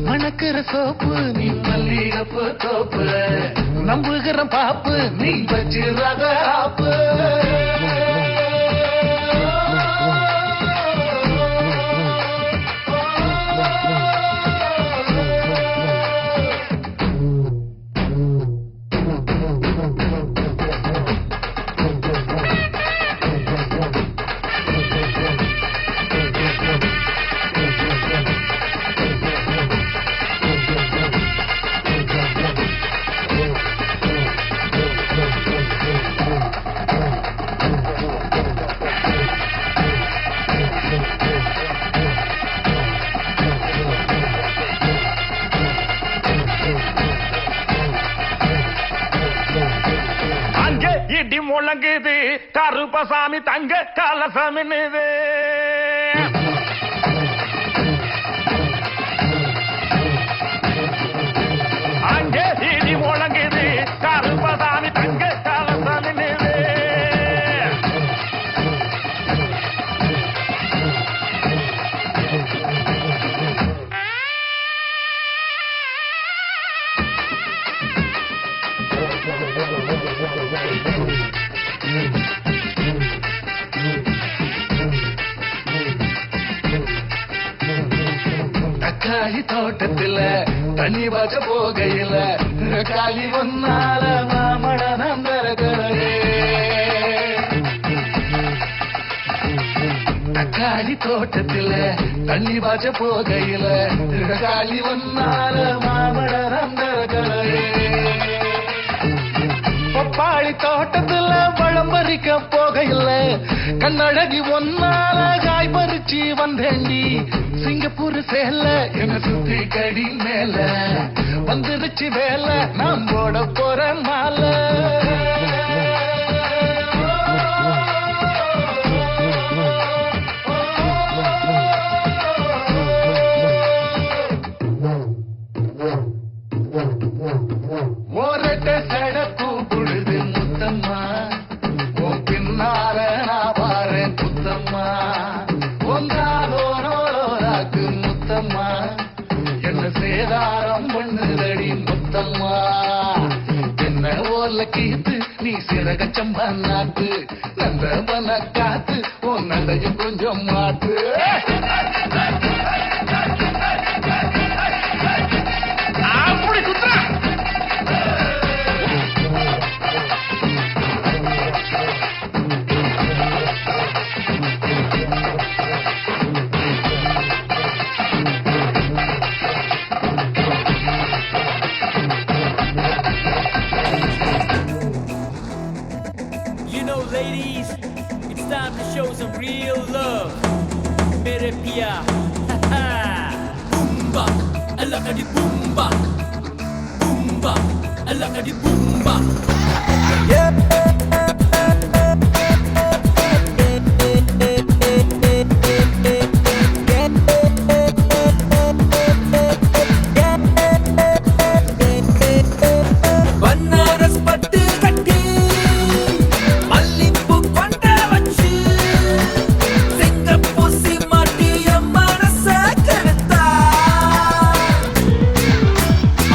மணக்கிற சோப்பு நீ மல்லிகப்பு தோப்பு நம்புகிற பாப்பு நீ வச்சிராத ஆப்பு இடி முழங்குது கருப்பசாமி தங்க கலசமின்னுது அங்கே இடி முழங்குது கருப்பசாமி தங்க கலசமின்னுது தக்காளி தோட்டத்துல தண்ணி பாய்ச்ச போகையில காலி ஒன்னால மாமட நம்பரே தக்காளி தோட்டத்துல தண்ணி பாய்ச்ச போகையில காலி ஒன்னால மாமட நம்பரே பப்பாளி தோட்டத்துல பழம் பறிக்க போகையில கண்ணழகி ஒன்னால காய் பறிச்சு வந்தேண்டி சிங்கப்பூர் சேல என சுத்தி கடி மேல வந்துருச்சு வேலை நான் போட போற மாலை ஓரட்ட சடப்பு பொழுது முத்தம்மா உன் பின்னால நான் பாரேன் புத்தம்மா ஒன்றாதோராக்கு முத்தம்மா என்ன சேதாரம் பண்ணுதடி முத்தம்மா என்ன ஓர்ல கீத்து நீ சிறகச்சம்பா நாட்டு நந்தவன காத்து உன் நடையும் கொஞ்சம் மாட்டு அப்படி சுத்தா Ladies, it's time to show some real love. Mere pia, boomba, alaka di boomba, boomba, alaka di boomba.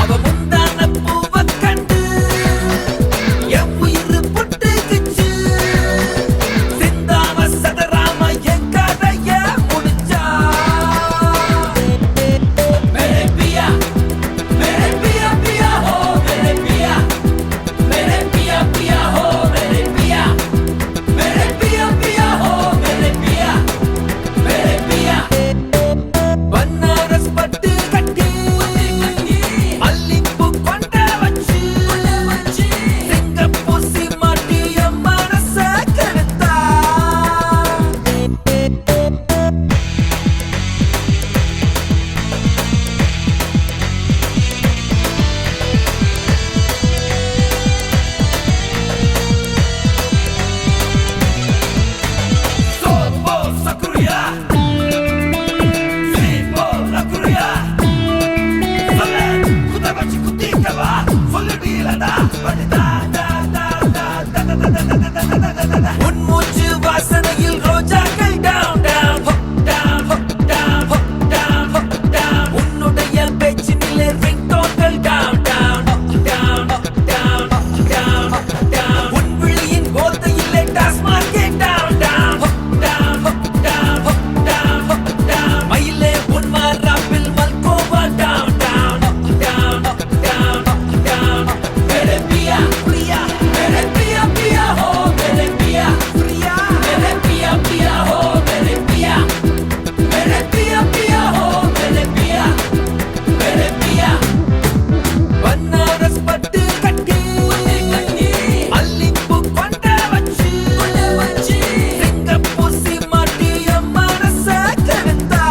அவ முந்தான பூவ கண்டு என் உயிர் உன்மூச்சு வாசனையில் ரோஜாக்கள் down down down down down down உன்னுடைய பேச்சினிலே ரிங்டோன்கள் down down down down down down உன் விழியின் போதையிலே டாஸ்மார்க்கே down down down down down down மயிலே உன் மாறாப்பில் Malgova down down down down down mere pia pia mere pia pia ho mere pia pia mere pia pia ho mere pia ho mere pia Banaras பட்டு கட்டி அல்லிப்பூ கொண்ட வச்சு சிங்க பூசி மாட்டிய மனச கெடுத்தா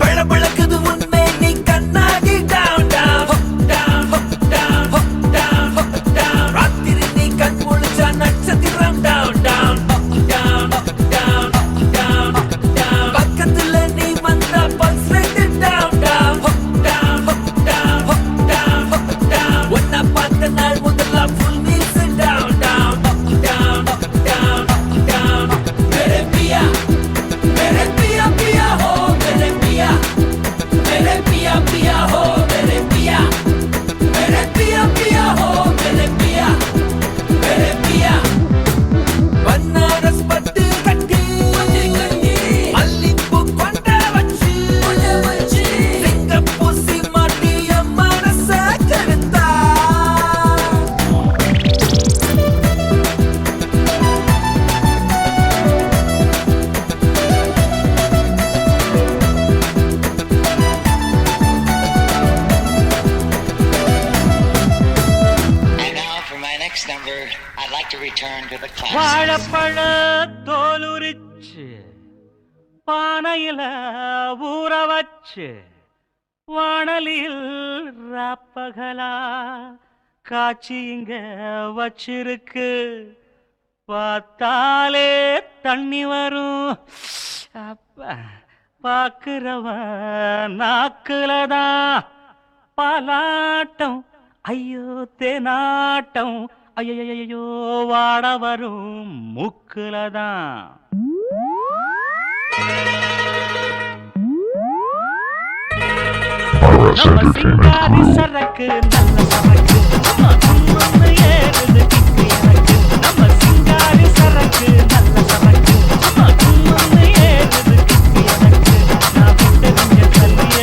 பளபளக்குது உன்மே நீ கண்ணாடி down down down down down down ராத்திரி நீ கண் முழிச்சா நட்சத்திரம் down down down down down down பக்கத்துல நீ வந்தா pulse rate down down down down down down உன்னை பார்த்த நாள் முதல்ல full meals down down down down down mere pia pia ho mere pia pia ho mere pia pia ho mere pia Banaras பட்டு கட்டி அல்லிப்பூ கொண்ட வச்சு சிங்க பூசி மாட்டிய மனச கெடுத்தா And now for my next number, I'd like to return to the classics. வாழைப்பழ தோலுரிச்சு பானையில ஊற வச்சு வாணலில் ராப்பகலா காட்சி இங்க வச்சிருக்கு பார்த்தாலே தண்ணி வரும் அப்பா பாக்குறவன் நாக்குலதான் பாலாட்டம் ஐயோ தேனாட்டம் ஐயோ வாட வரும் மூக்குலதான் நம்ம சிங்காரி சரக்கு நல்ல சரக்கு நம்ம ஏறுது கிக்கு எனக்கு நம்ம சிங்காரி சரக்கு நல்ல சரக்கு நம்ம ஏறுது கிக்கு எனக்கு நான் விட்டறிஞ்ச தள்ளிய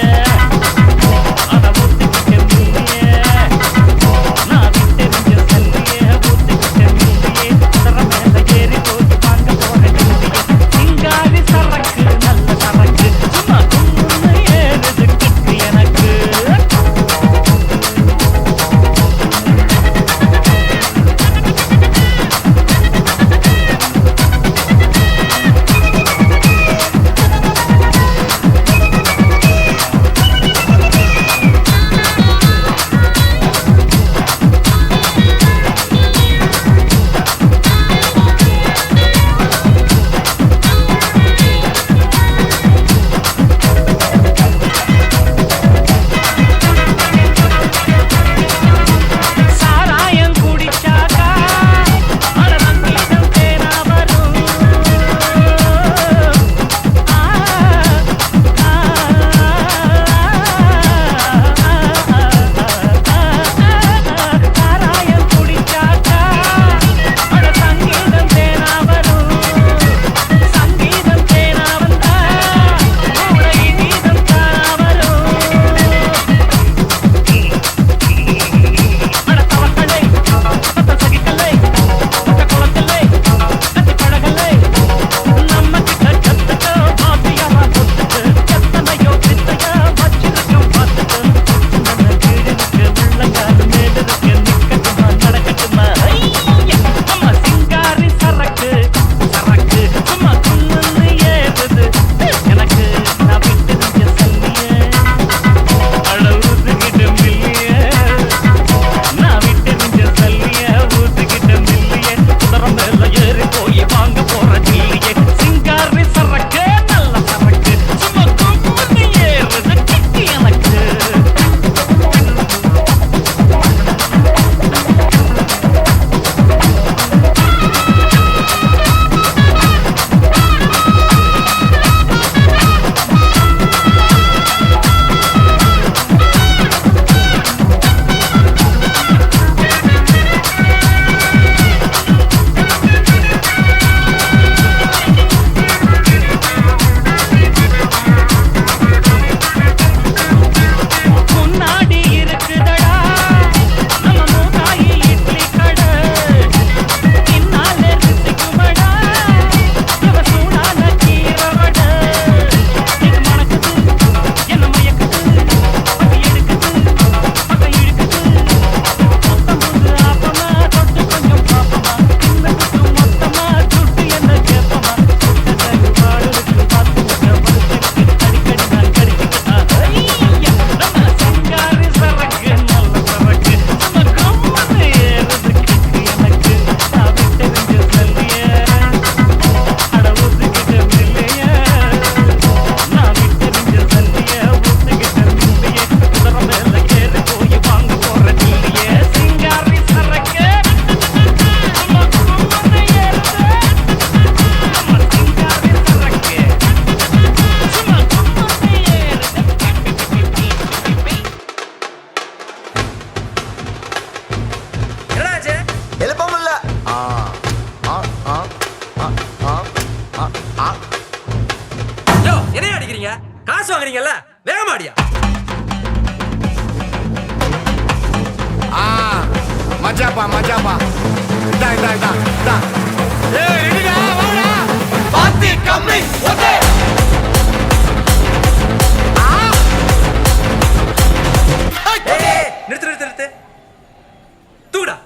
அட ஒத்துக்கிட்ட மீறிய நான் விட்டறிஞ்ச தள்ளிய ஒத்துக்கிட்ட மீறிய தர மேல ஏறி போய் வாங்க போற சிங்காரி சரக்கு நல்ல சரக்கு நம்ம ஏறுது கிக்கு எனக்கு வரீங்கல்ல வேகமாடியா. மஜாப்பா மஜாப்பா. இதா இதா இதா இதா. ஏய் ரெடிடா வாடா. பாத்தி கம்மி ஓகே. நிறுத்து நிறுத்து நிறுத்து. தூடா.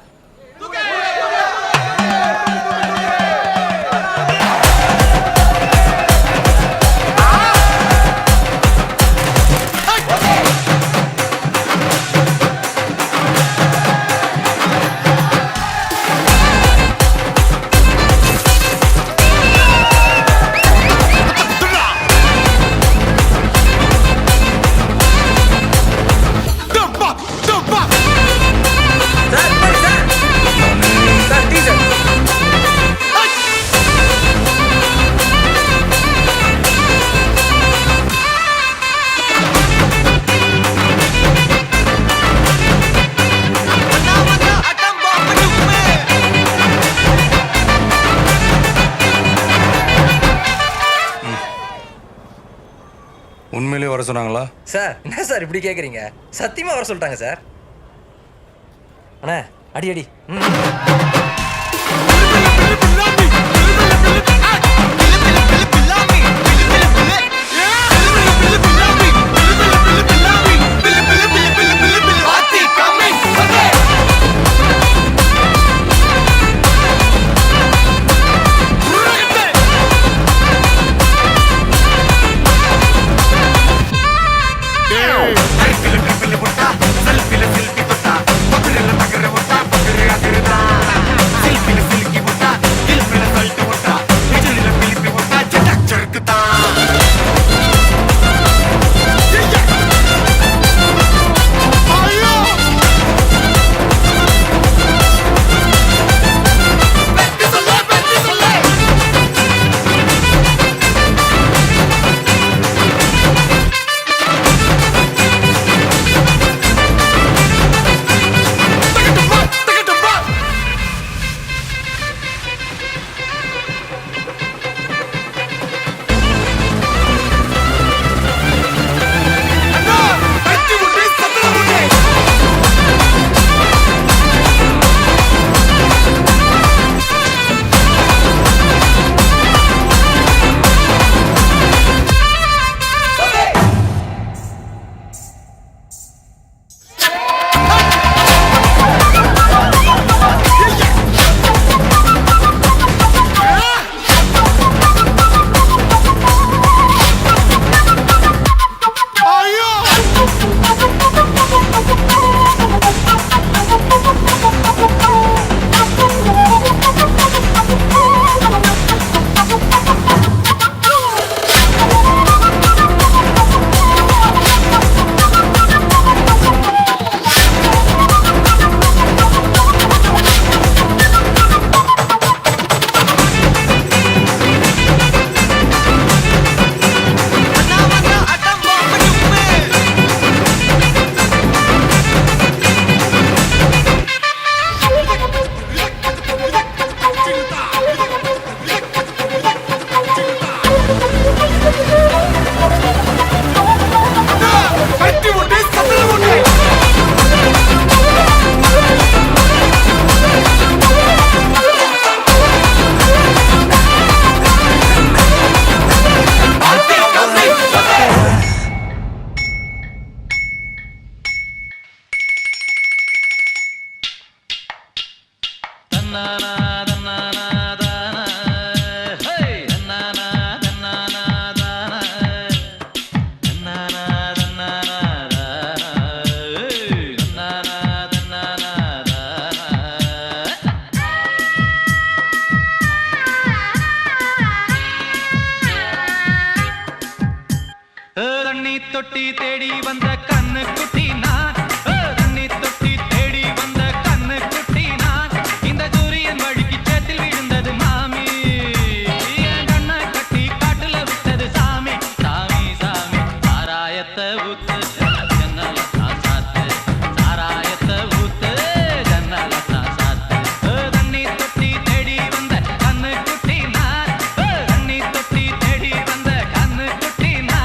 உண்மையிலேயே வர சொன்னாங்களா? சார் என்ன சார் இப்படி கேக்குறீங்க? சத்தியமா வர சொல்லிட்டாங்க சார். அண்ணா அடி அடி. தண்ணி தொட்டி தேடி வந்த கண்ணு குட்டி நான், தண்ணி தொட்டி தேடி வந்த கண்ணு குட்டி நான், இந்த சூரியன் வழிக்கு சேத்தில் விழுந்தது மாமி, என் கண்ணை கட்டி காட்டுல விட்டது சாமி, சாமி சாமி சாராயத்தை ஊத்து ஜன்னல தான் சாத்து, சாராயத்தை ஊத்து ஜன்னல தான் சாத்து, தண்ணி தொட்டி தேடி வந்த கண்ணு குட்டி நான், தண்ணி தொட்டி தேடி வந்த கண்ணு குட்டி நான்.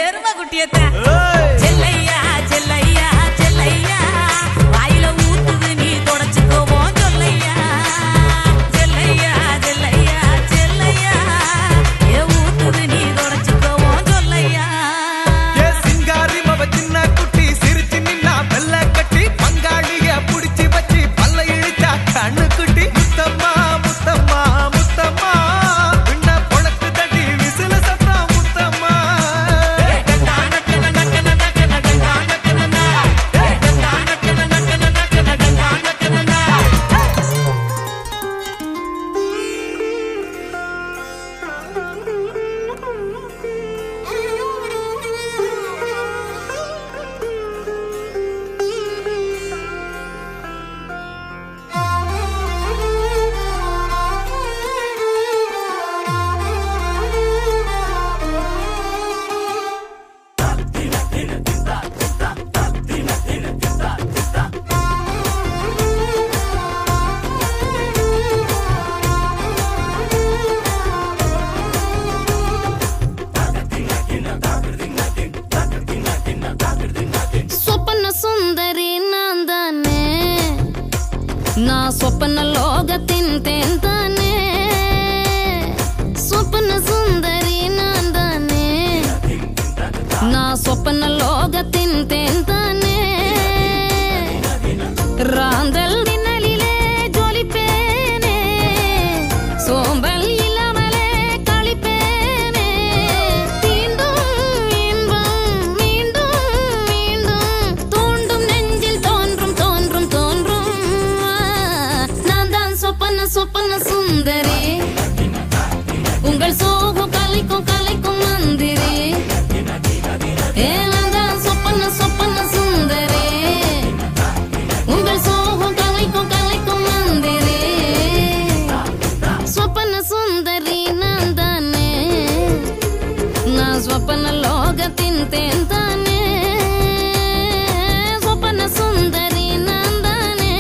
எரும குட்டியத்த செல்லையா செல்லையா செல்லையா வாயில ஊத்துது நீ தொடச்சுக்கோவோம் சொல்லையா செல்லையா செல்லையா செல்லையா ஏ ஊத்துது நீ தொடச்சுக்கோவோம் சொல்லையா ஏ சிங்காரி மவ சின்ன குட்டி சிரிச்சு நின்னா வெள்ள கட்டி பங்காளிய புடிச்சு வச்சு பல்ல இழுத்தா கண்ணு குட்டி முத்தம்மா முத்தம்மா முத்தம்மா விண்ண பொழக்கு தட்டி விசில சத்தா முத்தம்மா சொப்பன சுந்தரி நான் தானே நான் சொப்பன லோகத்தின் தேன் தானே சொப்பன சுந்தரி நான் தானே நான் சொப்பன லோகத்தின் தேன் தானே ராந்தல் மின்னலிலே ஜொலிப்பேனே சோம்பல் இல்லாமலே களிப்பேனே தீண்டும் இன்பம் மீண்டும் மீண்டும் தூண்டும் நெஞ்சில் தோன்றும் தோன்றும் தோன்றும் நான் தான் சொப்பன சொப்பன சுந்தரி உங்கள் சோகம் கலைக்கும் கலைக்கும் மந்திரி நான் தான் சொப்பன சொப்பன சுந்தரி உங்கள் சோகம் கலைக்கும் கலைக்கும் மந்திரி சொப்பன சுந்தரி நான் தானே நான் சொப்பன லோகத்தின் தேன் தானே சொப்பன சுந்தரி நான் தானே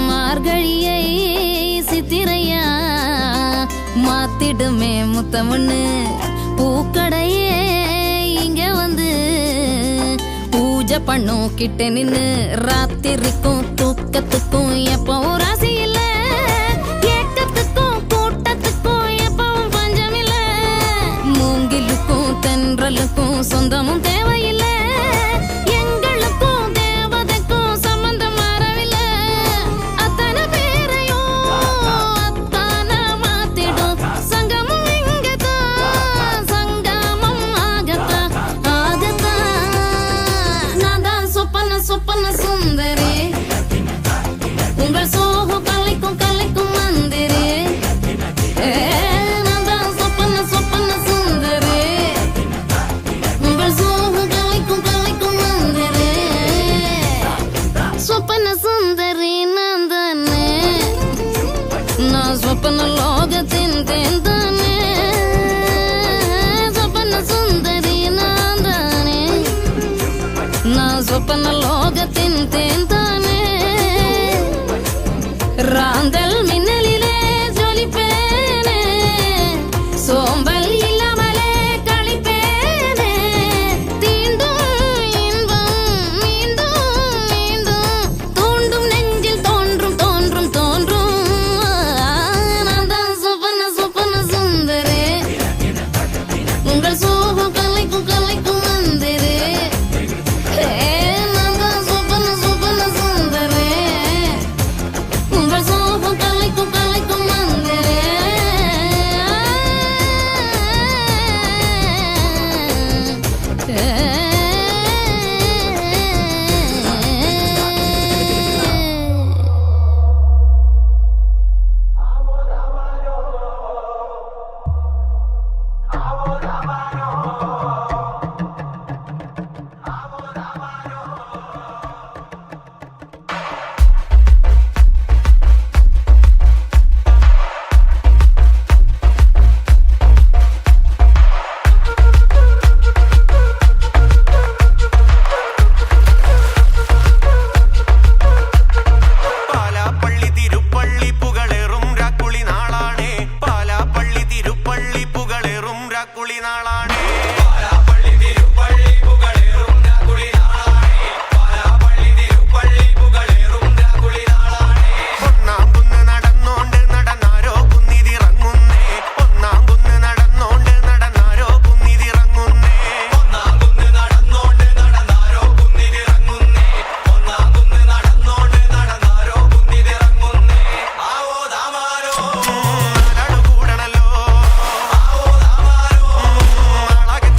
மார்கழியை சித்திரையா மாத்திடுமே முத்தமண்ணு பூக்கடையே இங்க வந்து பூஜை பண்ணும் கிட்ட நின்னு ராத்திரிக்கும் தூக்கத்துக்கும் எப்பவும் ராசி இல்ல ஏக்கத்துக்கும் கூட்டத்துக்கும் எப்பவும் பஞ்சம் இல்ல மூங்கிலுக்கும் தென்றலுக்கும் சொந்தமும் தேவையில்லை எங்களுக்கும் தேவதைக்கும் சம்பந்தம் மாறவில்லை அத்தனை பேரையும் அத்தான மாத்திடும் சங்கமும் இங்கதான் சங்கமம் ஆகத்தான் ஆகத்தான் நான் தான் சொப்பன சொப்பன சுந்தரி உங்கள் சோகம் கலைக்கும் கலைக்கும் மந்திரி நான் தான் சொப்பன சொப்பன சுந்தரி உங்கள் சோகம் கலைக்கும் கலைக்கும் மந்திரி சொப்பன சுந்தரி நான் தானே நான் சொப்பன லோகத்தின் தேன் தானே சொப்பன சுந்தரி நான் தானே நான் சொப்பன லோகத்தின் தேன் தானே ராந்தல் மின்னலிலே ஜொலிப்பேனே சோம்பல் இல்லாமலே களிப்பேனே தீண்டும் இன்பம் மீண்டும் மீண்டும் தூண்டும் நெஞ்சில் தோன்றும் தோன்றும் தோன்றும் நான் தான் சொப்பன சொப்பன சுந்தரி உங்கள் சோகம் கலைக்கும் கலைக்கும் மந்திரி நான் தான் சொப்பன சொப்பன சுந்தரி உங்கள் சோகம் கலைக்கும் கலைக்கும் மந்திரி കുളി നാളാണ് ഒന്നാം കുന്ന് നടന്നോണ്ട് നടന്നാരോ കുന്നിതിറങ്ങുന്നേ ഒന്നാം കുന്ന് നടന്നോണ്ട് നടന്നാരോ കുന്നിതിറങ്ങുന്നേ ഒന്നാം കുന്ന് നടന്നോണ്ട് നടന്നാരോ കുന്നിതിറങ്ങുന്നേ ഒന്നാം കുന്ന് നടന്നോണ്ട് നടന്നാരോ കുന്നിതിറങ്ങുന്നേ ആവോ ദാമാരോ നാടാടു കൂടണല്ലോ ആവോ ദാമാരോ നാളാകെ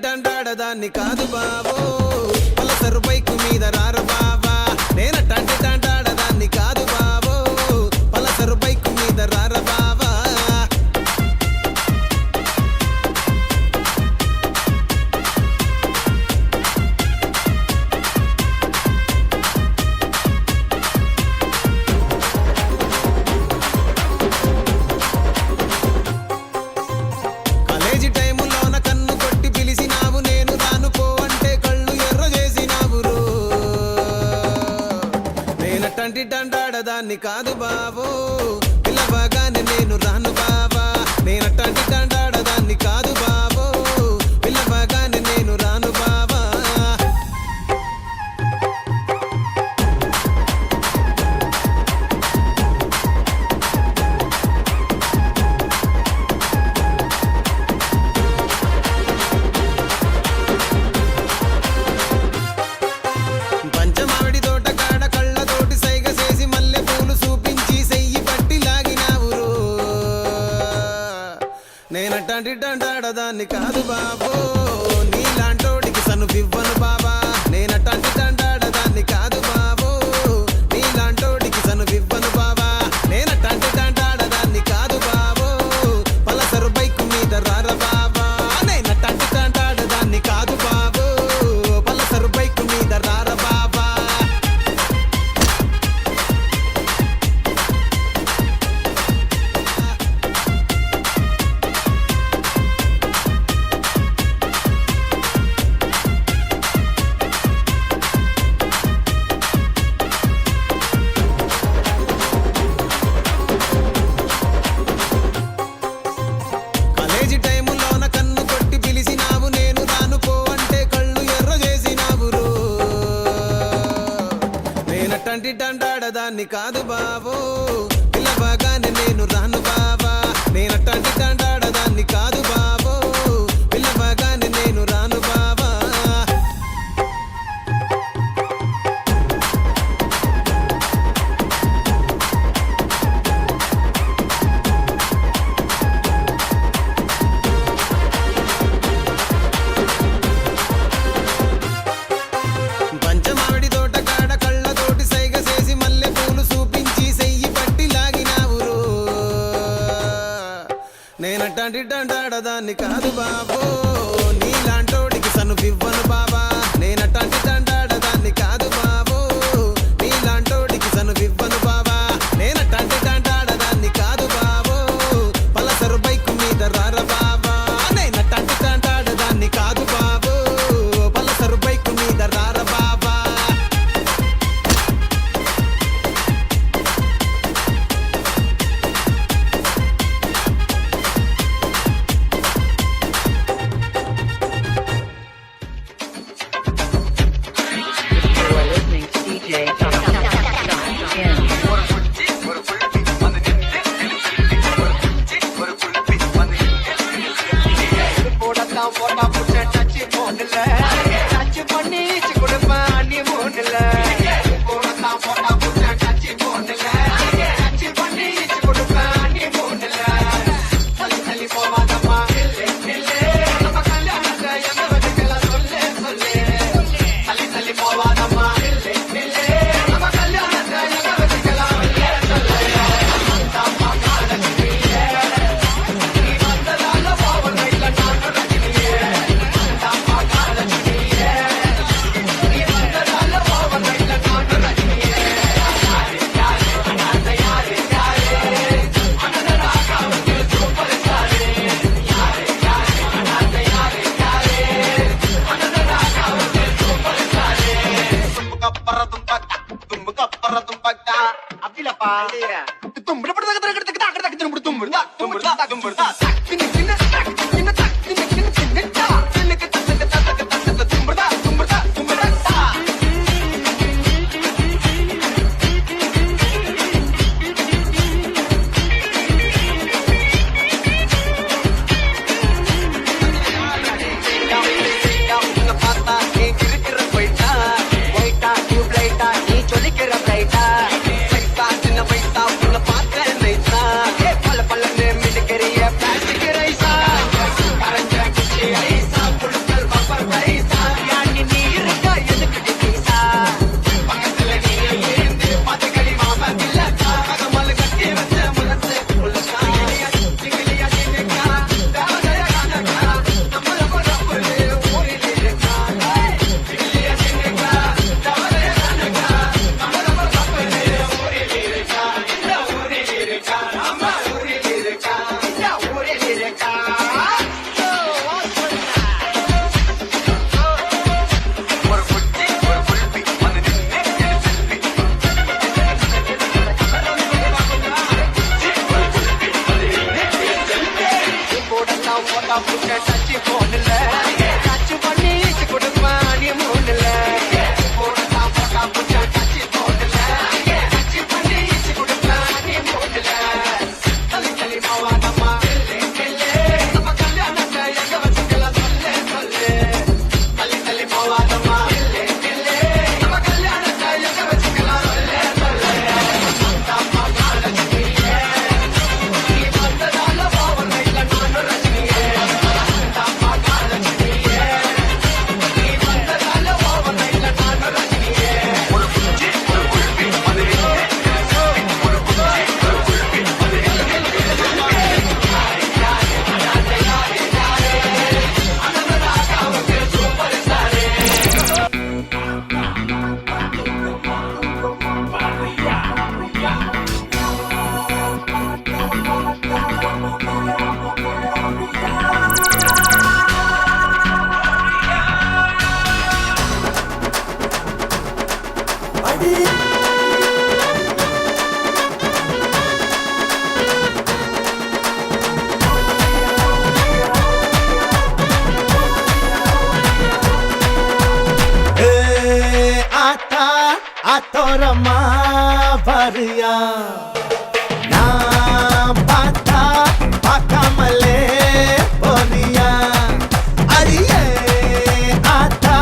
టాంటాడదాన్ని కాదు బాబో పలసరు బైకు మీద రారు బాబా నేనట్టంటి టాంటాడదాన్ని కాదు బాబో పలసరు బైకు మీద రారు బాబా కాలేజీ టైములోన కన్ను కొట్టి పిలిచినావు నేను రాను పో అంటే కళ్ళు ఎర్ర చేసినావు రో నేనట్టంటి టాంటాడదాన్ని కాదు బాబో పిల్లవగానే నేను రాను బాబా నేనట్టంటి టాంటాడదాన్ని కాదు బాబో పిల్లవగానే నేను రాను బాబా పంచమావిడి తోట కాడ కళ్ళతోటి సైగ చేసి మల్లె పూలు చూపించి సెయ్యి పట్టి లాగినావు రో నేనట్టంటి టాంటాడదాన్ని కాదు బాబో నీలాంటోడికి సను ఇవ్వను బాబా నేనట్టంటి టాంటాడదాన్ని కాదు బాబో నీలాంటోడికి సను ఇవ్వను బాబా నేనట్టంటి టాంటాడదాన్ని కాదు బాబో పలసరు బైకు మీద రార బాబా నేనట్టంటి టాంటాడదాన్ని కాదు బాబో పలసరు బైకు మీద రార బాబా కాలేజీ టైములోన కన్ను కొట్టి పిలిచినావు నేను రాను పో అంటే కళ్ళు ఎర్ర చేసినావు రో నేనట్టంటి టాంటాడదాన్ని కాదు బాబో పిల్లవగానే నేను రాను బాబా నేనట్టంటి టాంటాడదాన్ని కాదు బాబో పిల్లవగానే నేను రాను బాబా పంచమావిడి తోట కాడ కళ్ళతోటి సైగ చేసి మల్లె పూలు చూపించి సెయ్యి పట్టి లాగినావు రో నేనట్టంటి టాంటాడదాన్ని కాదు బాబో నీలాంటోడికి సను ఇవ్వను బాబా నేనట్టంటి టాంటాడదాన్ని కాదు బాబో నీలాంటోడికి సను ఇవ్వను బాబా నేనట్టంటి టాంటాడదాన్ని కాదు బాబో పలసరు బైకు మీద రార బాబా నేనట్టంటి టాంటాడదాన్ని కాదు బాబో పలసరు బైకు మీద రార బాబా ஆத்தோரமா வரியா நான் பார்த்தா பார்க்காமலே போறியா அடியே ஆத்தா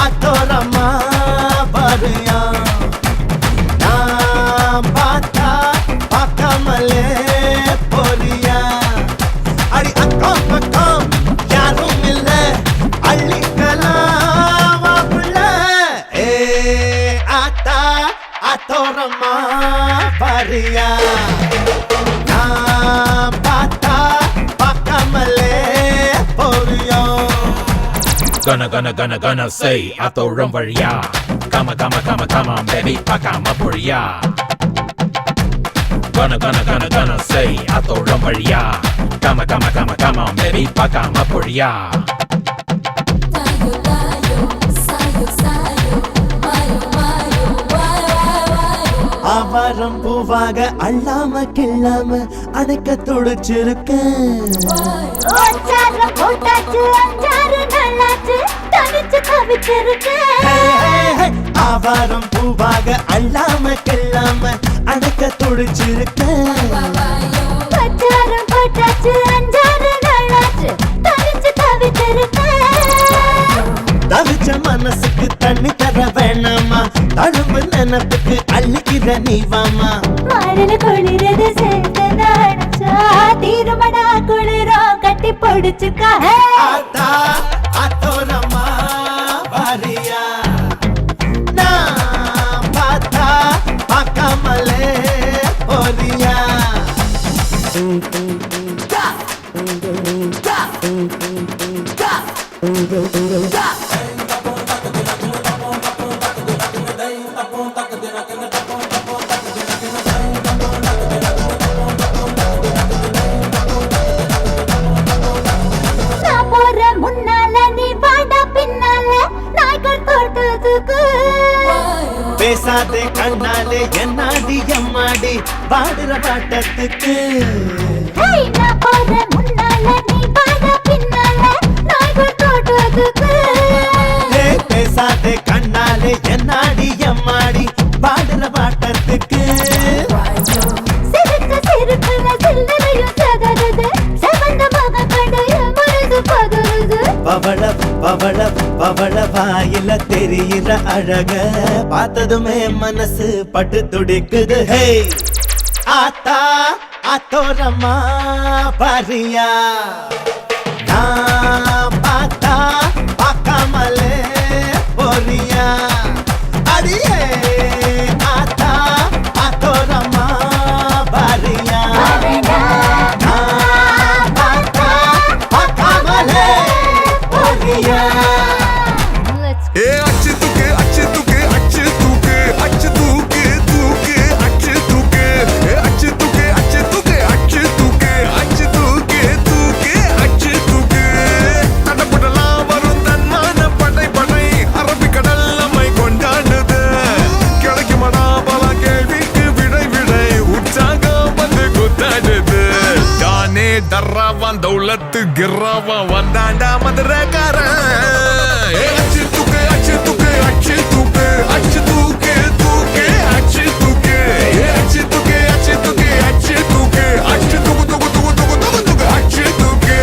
ஆத்தோரமா வரியா நான் பார்த்தா பார்க்காமலே போறியா அடி அக்கம் பக்கம் யாரும் இல்ல அள்ளிக்கலாம் புள்ள ஏ ஆத்தா ஆத்தோரமா வரியா நான் பார்த்தா பார்க்காமலே போறியா Gonna say atoram varia. Come on, baby, pakama puria. Gonna say atoram varia. Come on, baby, pakama puria. ஆவாரம் பூவாக அள்ளாம கிள்ளாம அடைக்க துடிச்சிருக்கேன் ஆவாரம் பூவாக அள்ளாம கிள்ளாம அடைக்க துடிச்சிருக்கேன் தவிச்ச மனசுக்கு தண்ணி தர வேணாமா தழும்பு நினப்புக்கு அள்ளிக்கிற நீ வாமா மழல குளிரது சேர்த்து நாடச்சா தீருமடா குளிரும் கட்டி பொடிச்சுக்கா ஆத்தா ஆத்தோரமா வாரியா நான் பார்த்தா பார்க்காமலே போறியா நான் போற முன்னால நீ வாடா பின்னால நாய்கள் தோட்டத்துக்கு பேசாதே கண்ணாலே என்னாடி எம்மாடி பாடுற பாட்டத்துக்கு நான் போற முன்னால நீ வாடா பின்னால நாய்கள் தோட்டத்துக்கு பேசாதே கண்ணாலே என்னாடி எம்மாடி பாடுற பாட்டத்துக்கு சிறுக்கு சிறுக்குல சில்லறையும் சதறுது சம்பந்தமாக கடைய மனது பதறுது பவள பவள பவள வாயில தெரியிற அழக பார்த்ததுமே மனசு பட்டு துடிக்குது ஹே ஆத்தா ஆத்தோரமா பாரியா நான் பார்த்தா பார்க்காமலே போறியா அடியே ஆத்தா ஆத்தோரமா பாரியா நான் பார்த்தா பார்க்காமலே போறியா ஏ அச்சு தூக்கு அச்சு தூக்கு அச்சு தூக்கு அச்சு தூக்கு தூக்கு அச்சு தூக்கு ஏ அச்சு தூக்கு அச்சு தூக்கு அச்சு தூக்கு அச்சு தூக்கு தூக்கு அச்சு தூக்கு தடப்படலாம் வரும் தன்மான படை படை அரபிக்கடல் நம்மை கொண்டாடுது கிடைக்குமடா பல கேள்விக்கு விடை விடை உற்சாகம் வந்து குத்தாடுது தானே டர்ராவான் தௌலத்து கிர்ராவான் வந்தாண்டா மதுரக்காரன் அச்சு தூக்கு அச்சு தூக்கு அச்சு தூக்கு அச்சு தூக்கு தூக்கு அச்சு தூக்கு அச்சு தூக்கு அச்சு தூக்கு அச்சு தூக்கு அச்சு தூக்கு தூக்கு தூக்கு தூக்கு தூக்கு தூக்கு அச்சு தூக்கு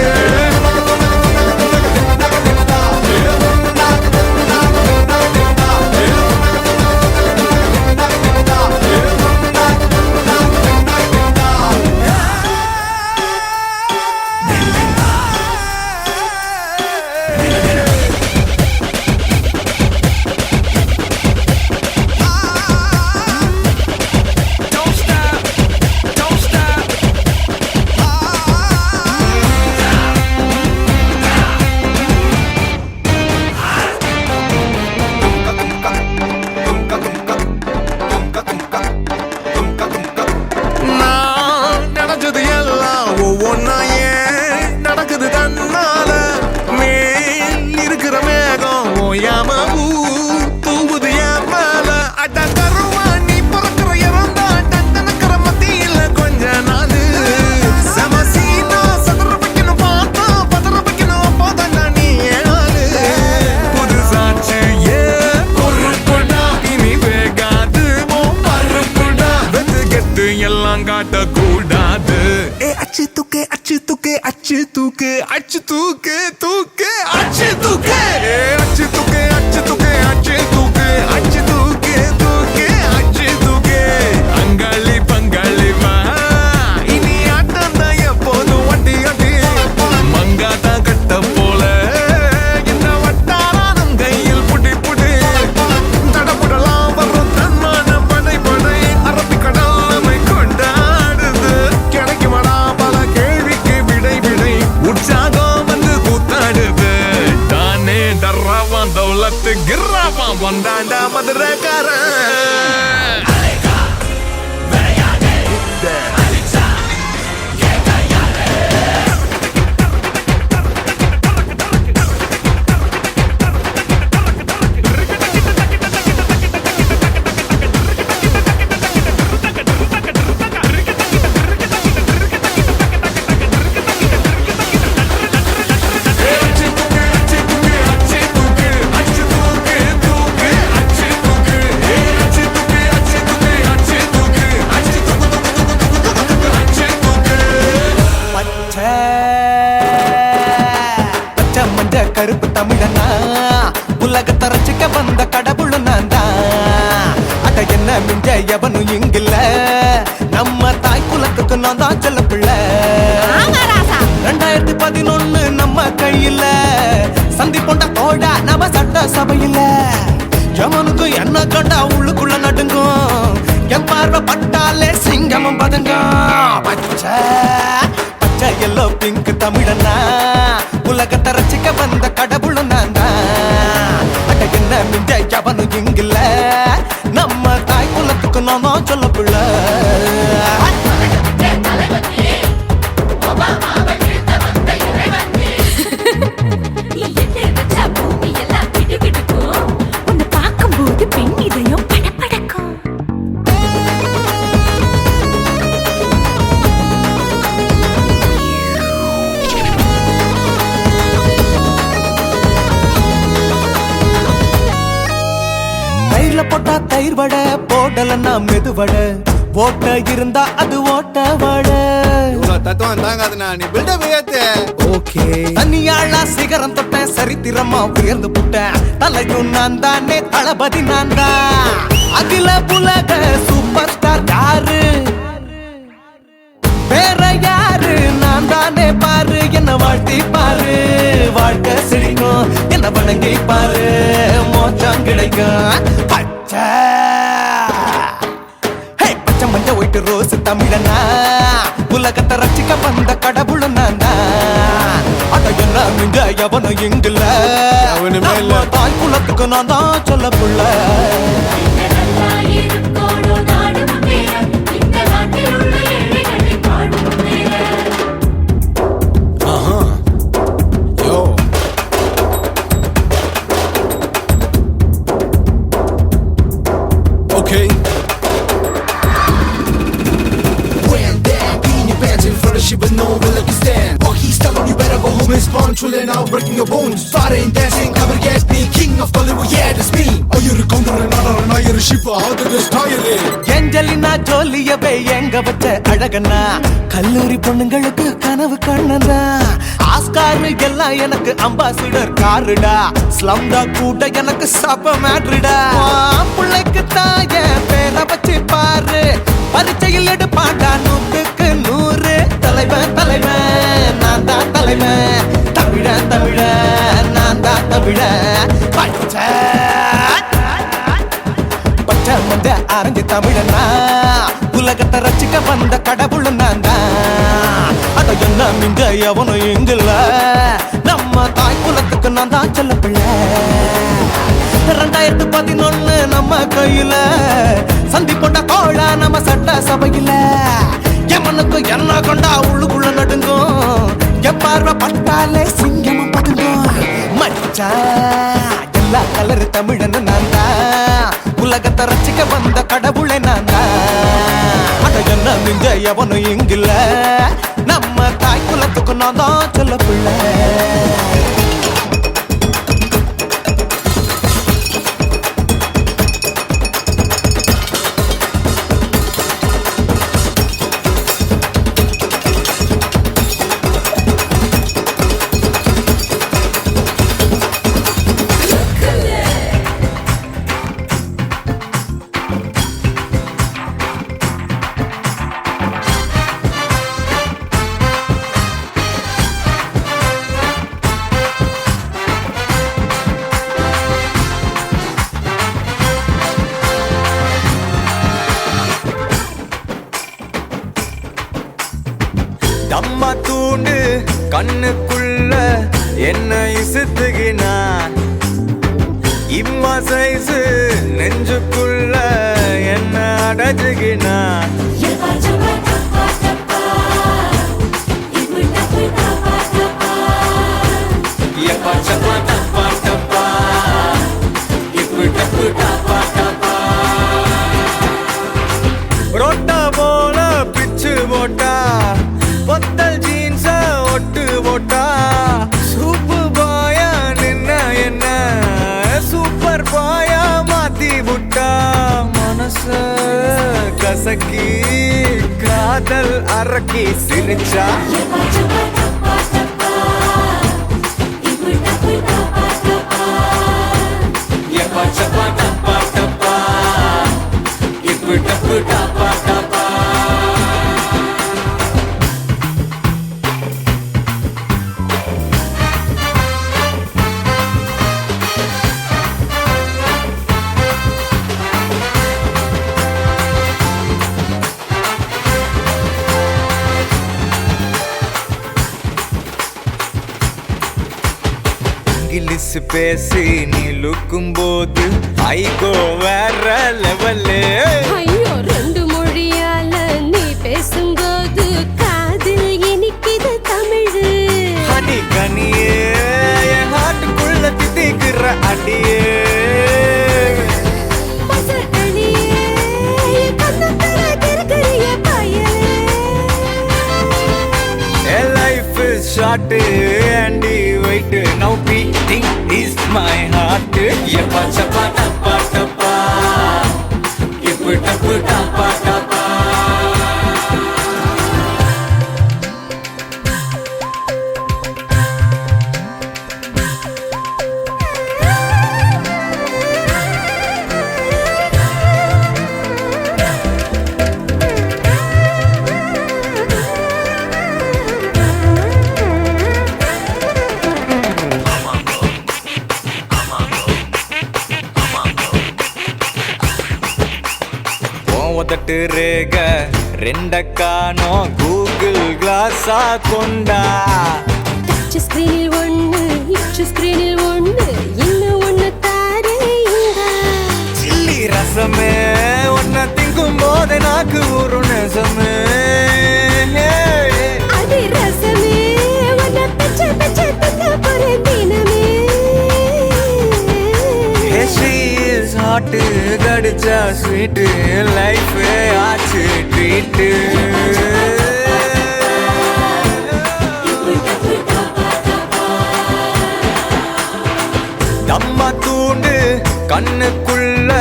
தூக்கு அச்சு தூக்கு தூக்கு அச்சு தூக்கு அச்சு தூக்கு அச்சு தூக்கு அச்சு தூக்கு அச்சு தூக்கு தூக்கு அச்சு தூக்கு அங்காளி பங்காளி வா இனி ஆட்டம் தான் எப்போதும் வண்டி அடி மங்காத்தா கட்ட போல இந்த வட்டாரம் கையில் புடி புடி தடபுடலாம் வரும் தன்மான படை படை அரபிக்கடல் நம்மை கொண்டாடுது கிடைக்குமடா பல கேள்விக்கு விடை விடை உற்சாகம் வந்து கூத்தாடுது தானே டர்ராவான் தௌலத்து கிர்ராவான் வந்தாண்டா மதுரக்காரன் கருப்பு தமிழனா உலகத்தை ரசிக்க வந்த கடவுள் நான் தான் அட என்ன மிஞ்ச எவனும் இங்கில்ல நம்ம தாய் குலத்துக்கு நான் தான் செல்ல பிள்ளை 2011 நம்ம கையில சந்தி போண்ட தோடா நம்ம சட்ட சபையில எவனுக்கு என்ன கண்டா உள்ளுக்குள்ள நடுங்கும் என் பார்வை பட்டாலே சிங்கமும் பதுங்கும் பச்சை பச்சை எல்லோ பிங்க் தமிழனா உலகத்தை ரசிக்க வந்த கடவுள் நான் தான் அட என்ன மிஞ்ச எவனும் இங்கில்ல நம்ம தாய் குலத்துக்கு நான் தான் சொல்ல பிள்ளை பார்க்கும்போது பெண் இதயம் படபடக்கும் தயிர்ல போட்டா தயிர் வடை போடலன்னா மெதுவட ஓட்ட இருந்தா அது ஓட்ட வடை தத்துவம் தாங்காதுண்ணா நீ பில்டப் ஏத்து ஓகே தனியாளா சிகரம் தொட்ட சரித்திரமா உயர்ந்து புட்டேன் தலையும் நான் தானே தளபதி நான் தான் அகில புலக சூப்பர் ஸ்டார் யாரு வேற யாரு நான் தானே பாரு என்ன வாழ்த்தி பாரு வாழ்க்கை சிரிக்கும் என்ன வணங்கி பாரு மோச்சம் கிடைக்கும் பச்சை பச்சை மஞ்ச ஒயிட்டு ரோஸ் தமிழனா உலகத்தை ரசிக்க வந்த கடவுள் நான் தான் அட என்ன மிஞ்ச எவனும் இங்கில்ல நம்ம தாய் குலத்துக்கு நான் தான் சொல்ல புள்ள Okay. When that in your pants in front of shit, but no one like you stand. Oh, he's telling you better go home and spawn, chillin' out, breaking your bones. Fighting, dancing, cover gas, me, king of Bollywood, yeah, that's me. Oh, you're a counter and not you're a shipper, how did this tire it? Angelina ஜோலியவே எங்க வச்ச அழகனா கல்லூரி பொண்ணுங்களுக்கு கனவு கண்ணனா Oscar எல்லாம் எனக்கு ambassador காருடா ஸ்லம்டா கூட எனக்கு சப மேட்ருடா பிள்ளைக்கு தாய பேரை வச்சு பாரு பரீட்சையில் எடுப்பாண்டா 100க்கு 100 தலைவன் தலைவன் நான் தான் தலைவன் தமிழன் தமிழன் நான் தான் தமிழன் பச்சை பச்சை மஞ்ச ஆரஞ்சு தமிழனா உலகத்தை ரசிக்க வந்த கடவுள் நான் தான் அட என்ன மிஞ்ச எவனும் இங்கில்ல நம்ம தாய் குலத்துக்கு நான் தான் சொல்ல பிள்ளை 2011 நம்ம கையில சந்தி கொண்ட கோழ நம்ம சட்ட சபையில எமனுக்கு என்ன கொண்டா உள்ளுக்குள்ள நடுங்கும் என் பார்வை பட்டாலே சிங்கமும் பதுங்கும் மச்சா எல்லா கலர் தமிழன் நான் தான் உலகத்தை ரசிக்க வந்த கடவுளை நான் தான் அட என்ன மிஞ்ச எவனும் இங்கில்ல நம்ம தாய் குலத்துக்கு நான் தான் சொல்ல பிள்ளை கண்ணுக்குள்ள என்ன இசுத்துகினா இம்மா சைஸு நெஞ்சுக்குள்ள என்ன அடைச்சுகினா ரோட்டா போல பிச்சு போட்டா பொத்தல் ஜீன்ஸ ஒட்டு போட்டா சூப்பு பாயா நின்ன என்ன சூப்பர் பாயா மாத்தி புட்டா மனச கசக்கி காதல் அரக்கி சிரிச்சா இங்கிலீஷ் பேசி நீ லுக்கும் போது ஐகோ வேற லெவலு ஐயோ ரெண்டு மொழியால நீ பேசும்போது காதில் இனிக்குது தமிழ் ஹனி கனியே என் ஹார்ட்டுக்குள்ள தித்திக்கிற அடியே Short and wait, now beating is my heart. Yappa chappa tappa tappa, yappa tappa tappa tappa. ஒதட்டு ரேக ரெண்ட காணோ கூகுள் கிளாஸா கொண்டா டச் ஸ்கிரீனில் ஒண்ணு இச் ஸ்கிரீனில் ஒண்ணு இன்னும் ஒண்ணு தாரேங்க சில்லி ரசமே ஒன்ன திங்கும் போது நாக்கு ஒரு நெசமே அது ரசமே ஒன்ன பச்சை பச்சை திங்க போறேன் தினமே ஹாட் கடிச்சா ஸ்வீட் லைஃப் ஆச்சு ட்ரீட் தம்மா தூண்டு கண்ணுக்குள்ள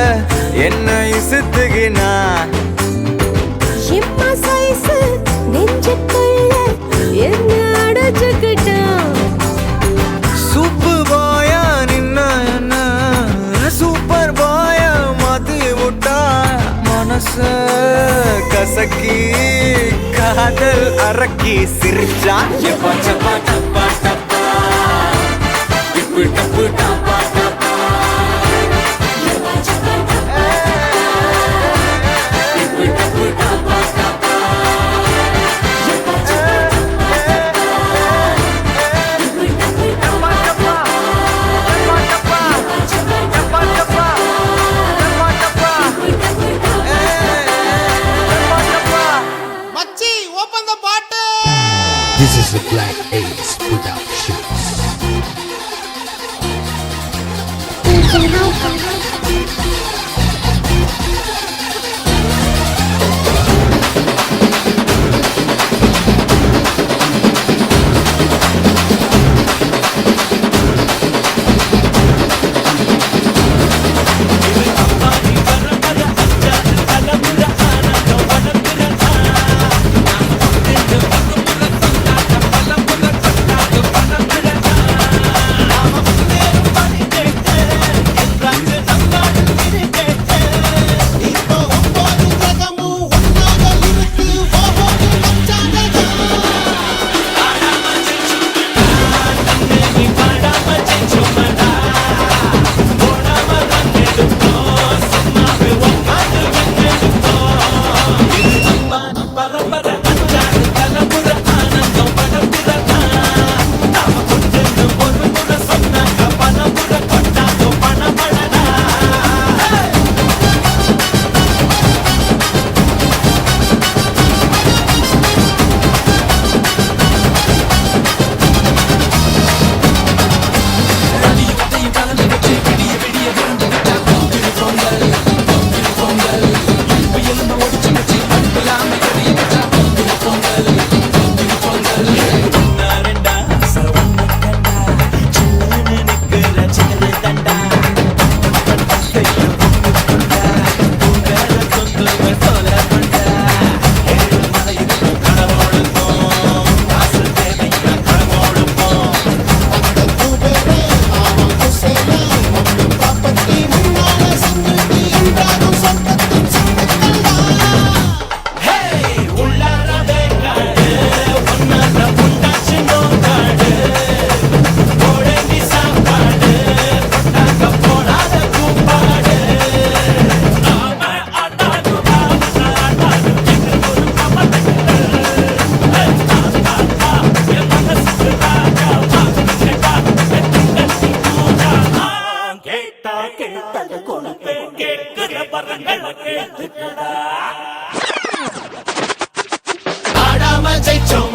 என்ன இசுத்துகினா எம்மா சைஸ் நெஞ்சுக்குள்ள என்ன அடைச்சுக்கிட்டா சூப்பு பாயா நின்ன என்ன சூப்பர் பாயா மாத்தி விட்டா மனச கசக்கி காதல் அரக்கி சிரிச்சா எப்பா சப்பா டப்பா டப்பா இப்பு டப்பு டப்பா டப்பா இப்பு டப்பு டப்பா டப்பா This is the Black Ace Productions. கேட்டா கேட்டது கொடுப்பேன் கேட்கிற வரங்களை கேட்டுக்கடா ஆடாம ஜெயிச்சோம்